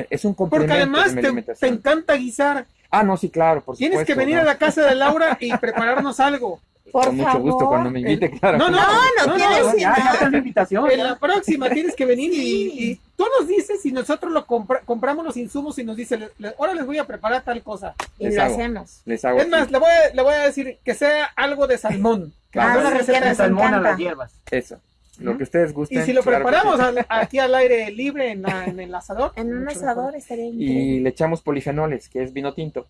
Speaker 4: es un complemento
Speaker 1: Porque además
Speaker 4: de mi
Speaker 1: te
Speaker 4: alimentación.
Speaker 1: encanta guisar.
Speaker 4: Ah, no, sí, claro, por
Speaker 1: Tienes
Speaker 4: supuesto.
Speaker 1: que venir
Speaker 4: ¿no?
Speaker 1: a la casa de Laura y prepararnos algo.
Speaker 3: Por
Speaker 4: Con mucho
Speaker 3: favor.
Speaker 4: gusto, cuando me invite, claro.
Speaker 1: No,
Speaker 3: No quiero decir
Speaker 2: Ya
Speaker 3: nada.
Speaker 2: está la invitación.
Speaker 1: En la próxima tienes que venir y tú nos dices y nosotros compramos los insumos y nos dice, ahora les voy a preparar tal cosa.
Speaker 3: Y
Speaker 4: Les
Speaker 3: lo
Speaker 4: hago.
Speaker 3: hacemos.
Speaker 4: Les hago
Speaker 1: Es más,
Speaker 4: así.
Speaker 1: le voy a decir que sea algo de salmón.
Speaker 4: Claro.
Speaker 1: Una
Speaker 3: sí,
Speaker 1: receta
Speaker 3: que
Speaker 1: de
Speaker 3: nos
Speaker 1: salmón.
Speaker 2: Salmón a
Speaker 3: encanta.
Speaker 2: las hierbas.
Speaker 4: Eso, lo que ustedes gusten.
Speaker 1: Y si lo
Speaker 4: claro que
Speaker 1: preparamos
Speaker 4: sí.
Speaker 1: aquí al aire libre en el asador.
Speaker 3: En un
Speaker 1: mucho
Speaker 3: asador
Speaker 1: mejor.
Speaker 3: estaría
Speaker 4: Y
Speaker 3: increíble.
Speaker 4: le echamos polifenoles, que es vino tinto,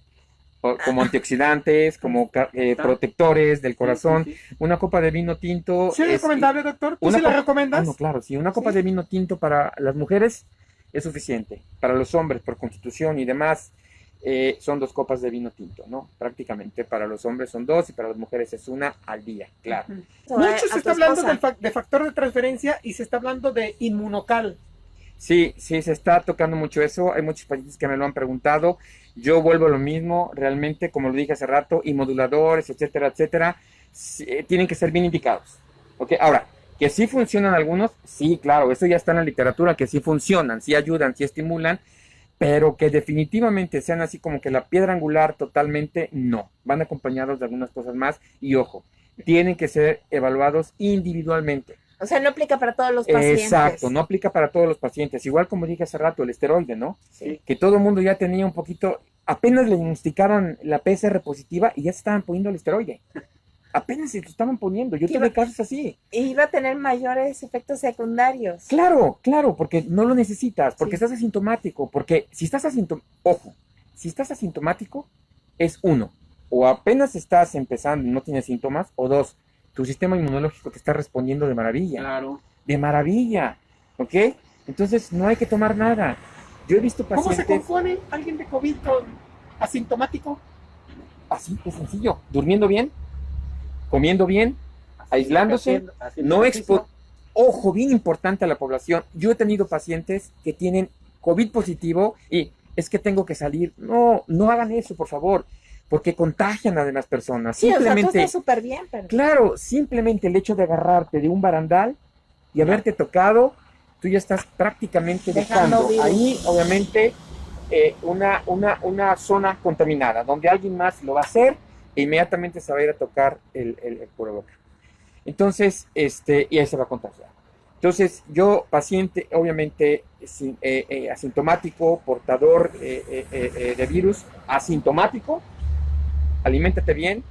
Speaker 4: como antioxidantes, como protectores del corazón.
Speaker 2: Sí, sí, sí.
Speaker 4: Una copa de vino tinto.
Speaker 1: ¿Sí es recomendable, doctor? ¿Tú
Speaker 4: una
Speaker 1: sí la
Speaker 4: copa-
Speaker 1: recomiendas?
Speaker 4: No, claro, sí, una copa
Speaker 1: ¿Sí?
Speaker 4: de vino tinto para las mujeres es suficiente. Para los hombres, por constitución y demás, son 2 copas de vino tinto, ¿no? Prácticamente para los hombres son 2 y para las mujeres es 1 al día, claro.
Speaker 1: Mucho se
Speaker 3: A tu
Speaker 1: está hablando
Speaker 3: esposa.
Speaker 1: de factor de transferencia y se está hablando de inmunocal.
Speaker 4: Sí, se está tocando mucho eso. Hay muchos pacientes que me lo han preguntado. Yo vuelvo a lo mismo, realmente, como lo dije hace rato, y moduladores, etcétera, etcétera, tienen que ser bien indicados. ¿Ok? Ahora, que sí funcionan algunos, sí, claro, eso ya está en la literatura, que sí funcionan, sí ayudan, sí estimulan, pero que definitivamente sean así como que la piedra angular totalmente, no. Van acompañados de algunas cosas más y ojo, tienen que ser evaluados individualmente.
Speaker 3: O sea, no aplica para todos los pacientes.
Speaker 4: Exacto, no aplica para todos los pacientes. Igual como dije hace rato, el esteroide, ¿no?
Speaker 2: Sí.
Speaker 4: Que todo el mundo ya tenía un poquito, apenas le diagnosticaron la PCR positiva y ya se estaban poniendo el esteroide. Apenas se lo estaban poniendo. Yo tuve casos así.
Speaker 3: Y iba a tener mayores efectos secundarios.
Speaker 4: Claro, porque no lo necesitas, porque
Speaker 3: Sí.
Speaker 4: estás asintomático, porque si estás asintomático, es 1, o apenas estás empezando y no tienes síntomas, o 2, tu sistema inmunológico te está respondiendo de maravilla.
Speaker 2: Claro.
Speaker 4: De maravilla, ¿ok? Entonces no hay que tomar nada. Yo he visto
Speaker 1: ¿Cómo se
Speaker 4: pacientes
Speaker 1: compone alguien de COVID con asintomático?
Speaker 4: así de sencillo, durmiendo bien, comiendo bien, aislándose,
Speaker 2: Haciendo
Speaker 4: no
Speaker 2: ejercicio.
Speaker 4: ojo, bien importante a la población. Yo he tenido pacientes que tienen COVID positivo y es que tengo que salir. No hagan eso, por favor, porque contagian a demás personas.
Speaker 3: Sí, o sea, tú
Speaker 4: Simplemente,
Speaker 3: estás súper bien, pero...
Speaker 4: claro, simplemente el hecho de agarrarte de un barandal y haberte tocado, tú ya estás prácticamente
Speaker 3: Dejando
Speaker 4: dejando
Speaker 3: virus.
Speaker 4: ahí, obviamente, una zona contaminada, donde alguien más lo va a hacer e inmediatamente se va a ir a tocar el cubrebocas. Entonces, y ahí se va a contagiar. Entonces, yo, paciente, obviamente, asintomático, portador de virus, asintomático, aliméntate bien,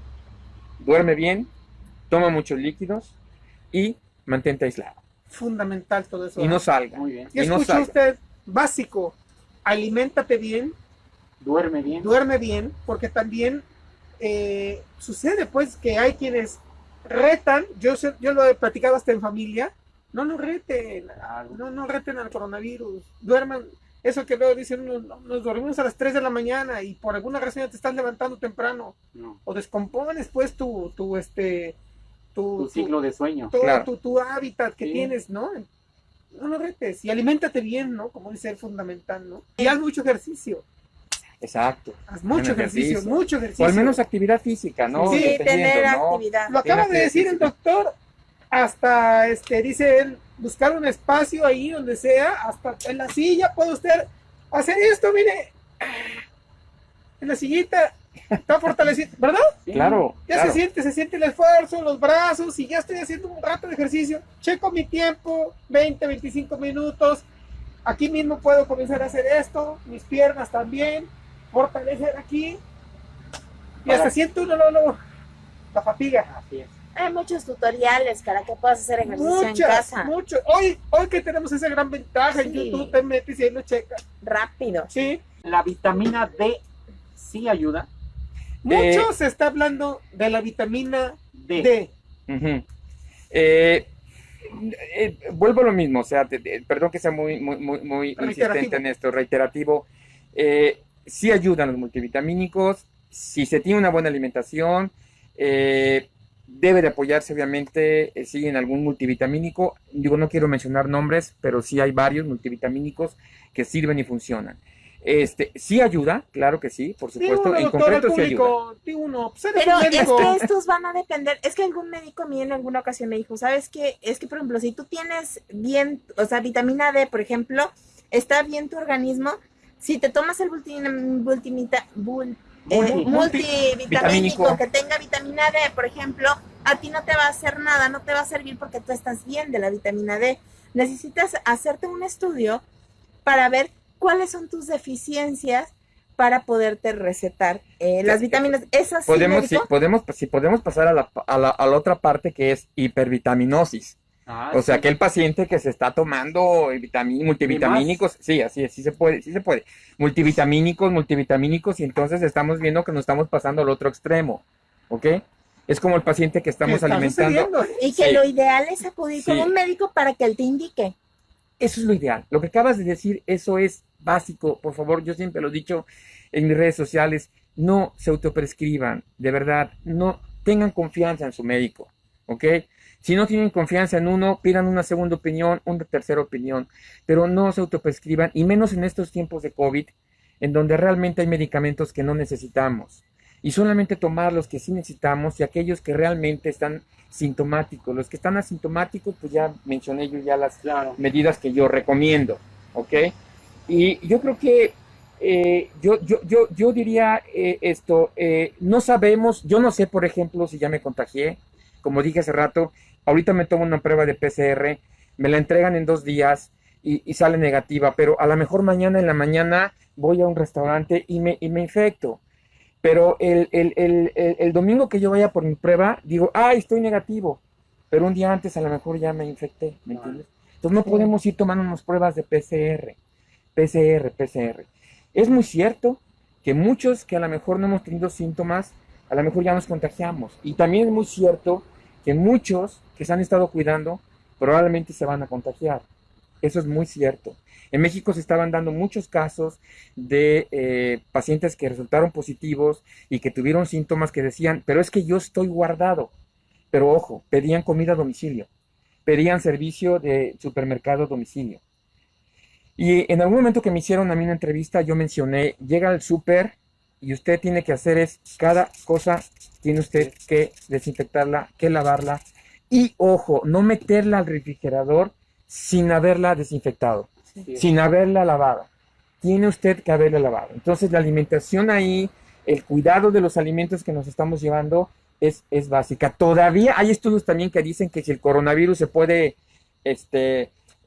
Speaker 4: duerme bien, toma muchos líquidos y mantente aislado.
Speaker 1: Fundamental todo eso.
Speaker 4: Y no salga.
Speaker 2: Muy bien.
Speaker 1: Y
Speaker 4: y no
Speaker 1: escucha
Speaker 4: salga.
Speaker 1: usted, básico, aliméntate bien,
Speaker 2: Duerme bien.
Speaker 1: duerme bien, porque también sucede pues que hay quienes retan, yo lo he platicado hasta en familia, no nos reten,
Speaker 2: Claro.
Speaker 1: no reten al coronavirus, duerman, eso que luego dicen, nos dormimos a las 3 de la mañana y por alguna razón ya te estás levantando temprano,
Speaker 2: No.
Speaker 1: o descompones pues tu
Speaker 2: Tu ciclo de sueño.
Speaker 1: todo
Speaker 4: Claro.
Speaker 1: tu hábitat que
Speaker 2: Sí.
Speaker 1: tienes, ¿no? no lo retes y aliméntate bien, ¿no? Como dice el fundamental, ¿no? Y haz mucho ejercicio.
Speaker 4: Exacto.
Speaker 1: Haz mucho ejercicio, mucho ejercicio.
Speaker 4: O al menos actividad física, ¿no?
Speaker 3: Sí,
Speaker 4: Dependiendo,
Speaker 3: tener
Speaker 4: ¿no?
Speaker 3: actividad.
Speaker 1: Lo acaba de decir el doctor, hasta, dice él, buscar un espacio ahí donde sea, hasta en la silla puede usted hacer esto, mire, en la sillita, está fortalecido, ¿verdad?
Speaker 4: Claro,
Speaker 1: Ya
Speaker 4: claro.
Speaker 1: se siente el esfuerzo, los brazos, y ya estoy haciendo un rato de ejercicio, checo mi tiempo, 20, 25 minutos, aquí mismo puedo comenzar a hacer esto, mis piernas también, fortalecer aquí, y hasta siento uno la fatiga.
Speaker 2: Así es.
Speaker 3: Hay muchos tutoriales para que puedas hacer ejercicio en casa.
Speaker 1: Muchos. Hoy que tenemos esa gran ventaja en
Speaker 3: Sí.
Speaker 1: YouTube, te metes y ahí lo checas.
Speaker 3: Rápido.
Speaker 1: Sí.
Speaker 2: La vitamina D sí ayuda.
Speaker 1: Mucho se está hablando de la vitamina
Speaker 2: D.
Speaker 1: D.
Speaker 4: Ujú. Vuelvo a lo mismo, o sea, perdón que sea muy insistente en esto, reiterativo. Sí ayudan los multivitamínicos, si se tiene una buena alimentación, debe de apoyarse obviamente, sí, en algún multivitamínico. Digo, no quiero mencionar nombres, pero sí hay varios multivitamínicos que sirven y funcionan. Sí ayuda, claro que sí, por
Speaker 1: Di
Speaker 4: supuesto,
Speaker 1: uno,
Speaker 4: en
Speaker 1: doctor,
Speaker 4: concreto
Speaker 1: al
Speaker 4: sí ayuda.
Speaker 1: público, di uno. Pues eres
Speaker 3: Pero
Speaker 1: un
Speaker 3: es
Speaker 1: médico.
Speaker 3: que estos van a depender, es que algún médico a mí en alguna ocasión me dijo, ¿sabes qué? Es que, por ejemplo, si tú tienes bien, o sea, vitamina D, por ejemplo, está bien tu organismo, si te tomas el multivitamínico que tenga vitamina D, por ejemplo, a ti no te va a hacer nada, no te va a servir porque tú estás bien de la vitamina D. Necesitas hacerte un estudio para ver cuáles son tus deficiencias para poderte recetar las vitaminas. ¿Esas sí,
Speaker 4: Podemos, sí,
Speaker 3: médico?
Speaker 4: podemos pasar a la otra parte que es hipervitaminosis. O sea,
Speaker 2: sí.
Speaker 4: aquel paciente que se está tomando multivitamínicos, sí, así es, sí se puede. Multivitamínicos, y entonces estamos viendo que nos estamos pasando al otro extremo, ¿ok? Es como el paciente que
Speaker 1: ¿Qué
Speaker 4: estamos
Speaker 1: está
Speaker 4: alimentando.
Speaker 1: sucediendo?
Speaker 3: Y que
Speaker 4: Sí.
Speaker 3: lo ideal es acudir con
Speaker 4: Sí.
Speaker 3: un médico para que él te indique.
Speaker 4: Eso es lo ideal. Lo que acabas de decir, eso es básico. Por favor, yo siempre lo he dicho en mis redes sociales, no se autoprescriban, de verdad, no tengan confianza en su médico, ¿ok? Si no tienen confianza en uno, pidan una segunda opinión, una tercera opinión, pero no se autoprescriban, y menos en estos tiempos de COVID, en donde realmente hay medicamentos que no necesitamos, y solamente tomar los que sí necesitamos y aquellos que realmente están sintomáticos. Los que están asintomáticos, pues ya mencioné yo ya las
Speaker 2: Claro.
Speaker 4: medidas que yo recomiendo, ¿ok? Y yo creo que yo diría no sabemos, yo no sé, por ejemplo, si ya me contagié, como dije hace rato, ahorita me tomo una prueba de PCR, me la entregan en 2 días y sale negativa, pero a lo mejor mañana en la mañana voy a un restaurante y me infecto. Pero el domingo que yo vaya por mi prueba, digo, estoy negativo, pero un día antes a lo mejor ya me infecté, ¿me entiendes? Entonces no podemos ir tomándonos pruebas de PCR. Es muy cierto que muchos que a lo mejor no hemos tenido síntomas, a lo mejor ya nos contagiamos. Y también es muy cierto que muchos que se han estado cuidando probablemente se van a contagiar. Eso es muy cierto. En México se estaban dando muchos casos de pacientes que resultaron positivos y que tuvieron síntomas que decían, pero es que yo estoy guardado. Pero ojo, pedían comida a domicilio, pedían servicio de supermercado a domicilio. Y en algún momento que me hicieron a mí una entrevista, yo mencioné, llega al súper y usted tiene que hacer cada cosa, tiene usted que desinfectarla, que lavarla. Y ojo, no meterla al refrigerador sin haberla desinfectado, sin haberla lavado. Tiene usted que haberla lavado. Entonces la alimentación ahí, el cuidado de los alimentos que nos estamos llevando es básica. Todavía hay estudios también que dicen que si el coronavirus se puede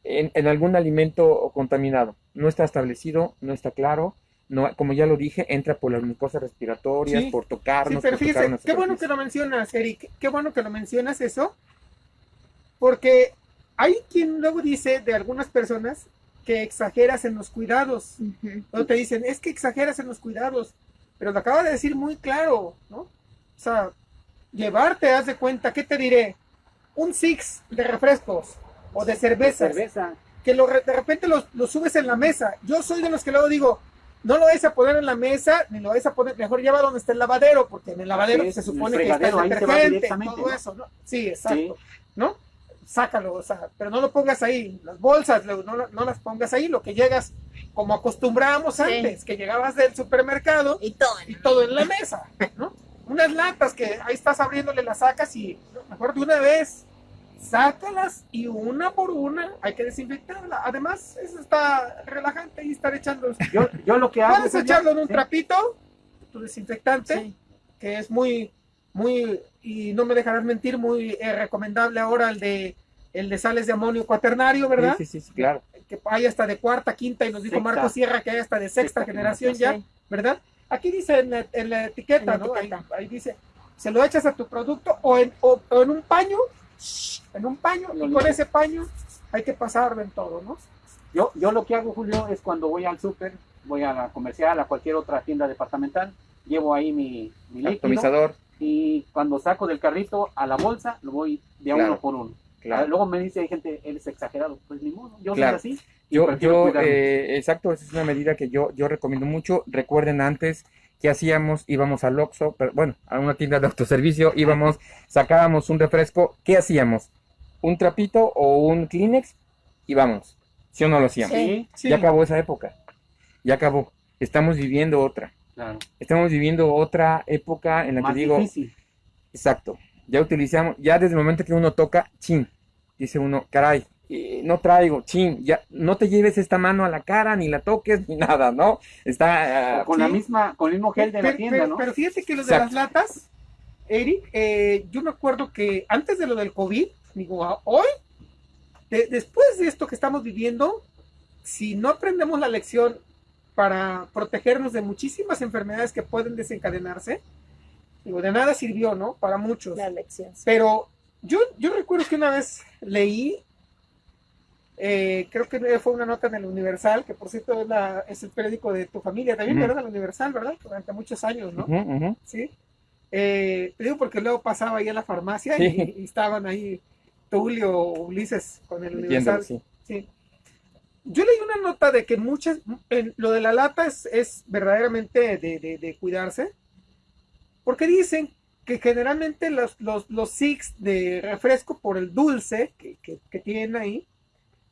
Speaker 4: en algún alimento contaminado. No está establecido, no está claro. No, como ya lo dije, entra por las mucosas respiratorias,
Speaker 1: Sí.
Speaker 4: por tocarnos.
Speaker 1: Sí, pero
Speaker 4: por
Speaker 1: fíjese,
Speaker 4: tocar nuestra
Speaker 1: qué bueno que
Speaker 4: superficie.
Speaker 1: lo mencionas, Eric, qué bueno que lo mencionas eso, porque hay quien luego dice de algunas personas que exageras en los cuidados, o te dicen, es que exageras en los cuidados, pero lo acaba de decir muy claro, ¿no? O sea, llevarte, haz de cuenta, ¿qué te diré? Un six de refrescos o de cervezas,
Speaker 2: Cerveza.
Speaker 1: que de repente lo subes en la mesa. Yo soy de los que luego digo, no lo vais a poner en la mesa, ni lo vais a poner, mejor lleva donde está el lavadero, porque en el lavadero
Speaker 2: Sí,
Speaker 1: se
Speaker 2: el
Speaker 1: supone que está
Speaker 2: fregadero,
Speaker 1: el
Speaker 2: ahí te va
Speaker 1: detergente,
Speaker 2: directamente,
Speaker 1: todo
Speaker 2: ¿no?
Speaker 1: eso, ¿no? Sí, exacto,
Speaker 2: Sí.
Speaker 1: ¿no? sácalo, o sea, pero no lo pongas ahí, las bolsas, no las pongas ahí, lo que llegas, como acostumbrábamos
Speaker 3: Sí.
Speaker 1: antes, que llegabas del supermercado
Speaker 3: Y todo.
Speaker 1: y todo en la mesa, ¿no? Unas latas que ahí estás abriéndole, las sacas y mejor de una vez, sácalas y una por una hay que desinfectarla. Además, eso está relajante y estar echando.
Speaker 2: Yo lo que hago...
Speaker 1: Puedes
Speaker 2: Julio,
Speaker 1: echarlo en un
Speaker 2: sí,
Speaker 1: trapito, tu desinfectante,
Speaker 3: Sí.
Speaker 1: que es muy, y no me dejarás mentir, muy recomendable ahora el de sales de amonio cuaternario, ¿verdad?
Speaker 4: Sí, sí, sí, claro.
Speaker 1: Que hay hasta de cuarta, quinta, y nos dijo
Speaker 2: Sexta.
Speaker 1: Marco Sierra que hay hasta de sexta
Speaker 2: Sexta
Speaker 1: generación ya,
Speaker 3: Sí.
Speaker 1: ¿verdad? Aquí dice en la etiqueta,
Speaker 3: En la
Speaker 1: ¿no?
Speaker 3: etiqueta.
Speaker 1: Ahí dice, se lo echas a tu producto o en un paño, y con
Speaker 2: limpias.
Speaker 1: ese paño hay que pasarlo en todo, ¿no?
Speaker 2: Yo lo que hago, Julio, es cuando voy al súper, voy a la comercial, a cualquier otra tienda departamental, llevo ahí mi líquido
Speaker 4: Atomizador,
Speaker 2: y cuando saco del carrito a la bolsa, lo voy de a
Speaker 4: Claro.
Speaker 2: uno por uno.
Speaker 4: claro.
Speaker 2: Luego me dice, hay gente, eres exagerado. Pues ni modo, yo
Speaker 4: Claro.
Speaker 2: soy así. y prefiero cuidarme.
Speaker 4: Exacto, esa es una medida que yo recomiendo mucho. Recuerden antes que hacíamos, íbamos al Oxxo, pero bueno, a una tienda de autoservicio, íbamos, sacábamos un refresco, ¿qué hacíamos? ¿Un trapito o un Kleenex? Y vamos, ¿sí o no lo hacíamos?
Speaker 2: Sí,
Speaker 1: Sí.
Speaker 4: Ya acabó esa época, ya acabó. Estamos viviendo otra.
Speaker 2: claro.
Speaker 4: Estamos viviendo otra época en la
Speaker 2: Más
Speaker 4: que digo,
Speaker 2: difícil.
Speaker 4: exacto, ya utilizamos, ya desde el momento que uno toca, chin, dice uno, caray, no traigo, chin, ya no te lleves esta mano a la cara, ni la toques, ni nada, ¿no? Está,
Speaker 2: O con
Speaker 1: sí.
Speaker 2: con el mismo gel de la tienda, ¿no?
Speaker 1: Pero fíjate que lo de las
Speaker 4: Exacto.
Speaker 1: latas, Eric, yo me acuerdo que antes de lo del COVID, digo, hoy, después de esto que estamos viviendo, si no aprendemos la lección para protegernos de muchísimas enfermedades que pueden desencadenarse, digo, de nada sirvió, ¿no? Para muchos.
Speaker 3: La lección. Sí.
Speaker 1: Pero yo recuerdo que una vez leí, creo que fue una nota en el Universal, que por cierto es el periódico de tu familia también,
Speaker 4: Ujú.
Speaker 1: ¿verdad? El Universal, ¿verdad? Durante muchos años, ¿no?
Speaker 4: ujú, ujú.
Speaker 1: Sí. Te digo porque luego pasaba ahí a la farmacia
Speaker 4: Sí.
Speaker 1: y estaban ahí Tulio o Ulises con el
Speaker 4: Leyéndolo,
Speaker 1: Universal.
Speaker 4: sí.
Speaker 1: Sí. Yo leí una nota de que lo de la lata es verdaderamente de cuidarse, porque dicen que generalmente los six de refresco por el dulce que tienen ahí,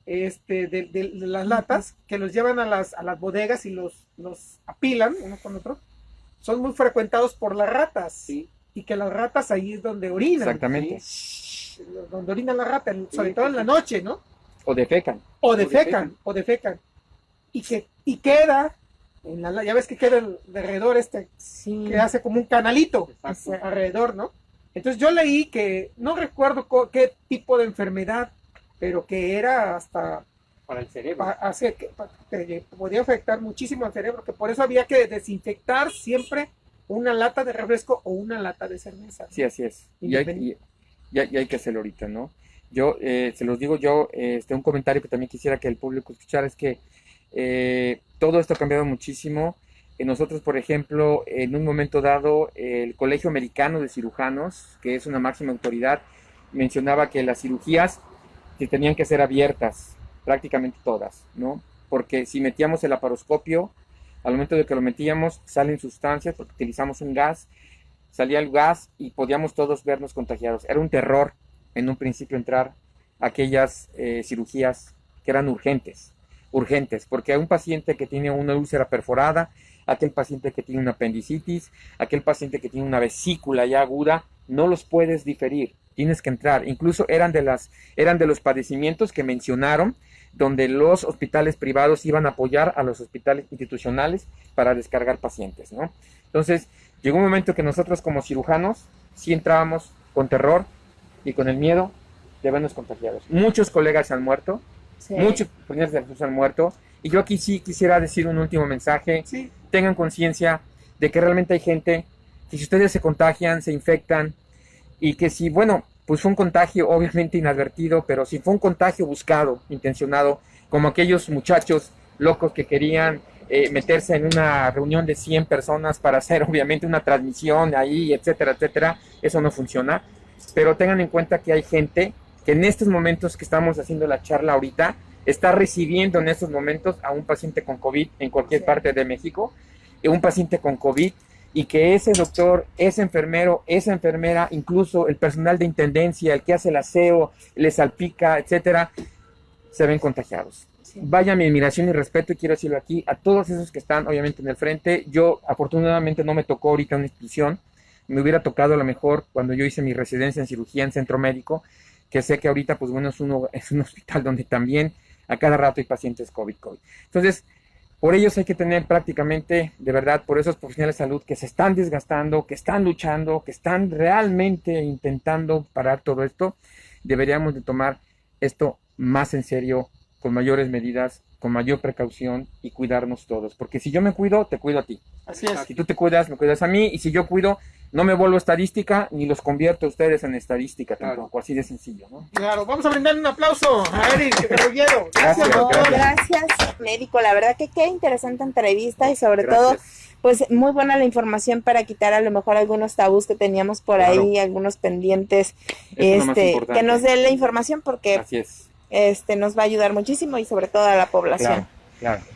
Speaker 1: de las latas, que los llevan a las bodegas y los apilan uno con otro, son muy frecuentados por las ratas,
Speaker 2: Sí.
Speaker 1: y que las ratas ahí es donde orinan,
Speaker 4: Exactamente.
Speaker 1: donde orinan la rata, sobre
Speaker 2: Sí,
Speaker 1: todo en la noche, ¿no?
Speaker 4: O defecan.
Speaker 1: O defecan. Y queda, ya ves que queda alrededor
Speaker 3: Sí.
Speaker 1: que hace como un canalito
Speaker 2: Exacto.
Speaker 1: alrededor, ¿no? Entonces yo leí que, no recuerdo qué tipo de enfermedad, pero que era hasta,
Speaker 2: Para el cerebro.
Speaker 1: que podía afectar muchísimo al cerebro, que por eso había que desinfectar siempre una lata de refresco o una lata de cerveza.
Speaker 4: Sí, así es. Y hay que hacerlo ahorita, ¿no? Yo, se los digo yo, un comentario que también quisiera que el público escuchara es que todo esto ha cambiado muchísimo. Nosotros, por ejemplo, en un momento dado, el Colegio Americano de Cirujanos, que es una máxima autoridad, mencionaba que las cirugías que tenían que ser abiertas, prácticamente todas, ¿no? Porque si metíamos el laparoscopio, al momento de que lo metíamos, salen sustancias, porque utilizamos un gas, salía el gas y podíamos todos vernos contagiados. Era un terror en un principio entrar a aquellas cirugías que eran urgentes, porque hay un paciente que tiene una úlcera perforada, aquel paciente que tiene una apendicitis, aquel paciente que tiene una vesícula ya aguda, no los puedes diferir, tienes que entrar. Incluso eran de los padecimientos que mencionaron, donde los hospitales privados iban a apoyar a los hospitales institucionales para descargar pacientes, ¿no? Entonces, llegó un momento que nosotros como cirujanos sí entrábamos con terror y con el miedo de vernos contagiados. Muchos colegas han muerto,
Speaker 3: Sí.
Speaker 4: muchos compañeros de Jesús han muerto, y yo aquí sí quisiera decir un último mensaje.
Speaker 1: Sí,
Speaker 4: Tengan conciencia de que realmente hay gente que si ustedes se contagian, se infectan, y que si, bueno, pues fue un contagio obviamente inadvertido, pero si fue un contagio buscado, intencionado, como aquellos muchachos locos que querían meterse en una reunión de 100 personas para hacer obviamente una transmisión ahí, etcétera, etcétera, eso no funciona. Pero tengan en cuenta que hay gente que en estos momentos que estamos haciendo la charla ahorita, está recibiendo en estos momentos a un paciente con COVID en cualquier
Speaker 3: Sí.
Speaker 4: parte de México, un paciente con COVID y que ese doctor, ese enfermero, esa enfermera, incluso el personal de intendencia, el que hace el aseo, le salpica, etcétera, se ven contagiados.
Speaker 3: Sí.
Speaker 4: Vaya mi admiración y respeto, y quiero decirlo aquí, a todos esos que están obviamente en el frente. Yo afortunadamente no me tocó ahorita una institución, me hubiera tocado a lo mejor cuando yo hice mi residencia en cirugía en centro médico, que sé que ahorita pues bueno es un hospital donde también a cada rato hay pacientes COVID. Entonces, por ellos hay que tener prácticamente, de verdad, por esos profesionales de salud que se están desgastando, que están luchando, que están realmente intentando parar todo esto, deberíamos de tomar esto más en serio, con mayores medidas, con mayor precaución y cuidarnos todos. Porque si yo me cuido, te cuido a ti.
Speaker 1: Así es.
Speaker 4: Si tú te cuidas, me cuidas a mí. Y si yo cuido, no me vuelvo estadística, ni los convierto a ustedes en estadística tampoco. Así de sencillo, ¿no?
Speaker 1: Claro, vamos a brindar un aplauso a Eric Rebolledo.
Speaker 4: Gracias,
Speaker 3: No,
Speaker 4: gracias.
Speaker 3: gracias, médico. La verdad que qué interesante entrevista y sobre todo, pues muy buena la información para quitar a lo mejor algunos tabús que teníamos por
Speaker 4: Claro.
Speaker 3: ahí, algunos pendientes,
Speaker 4: Es lo más importante.
Speaker 3: que nos dé la información porque
Speaker 4: Así es.
Speaker 3: nos va a ayudar muchísimo y sobre todo a la población.
Speaker 4: Claro, claro.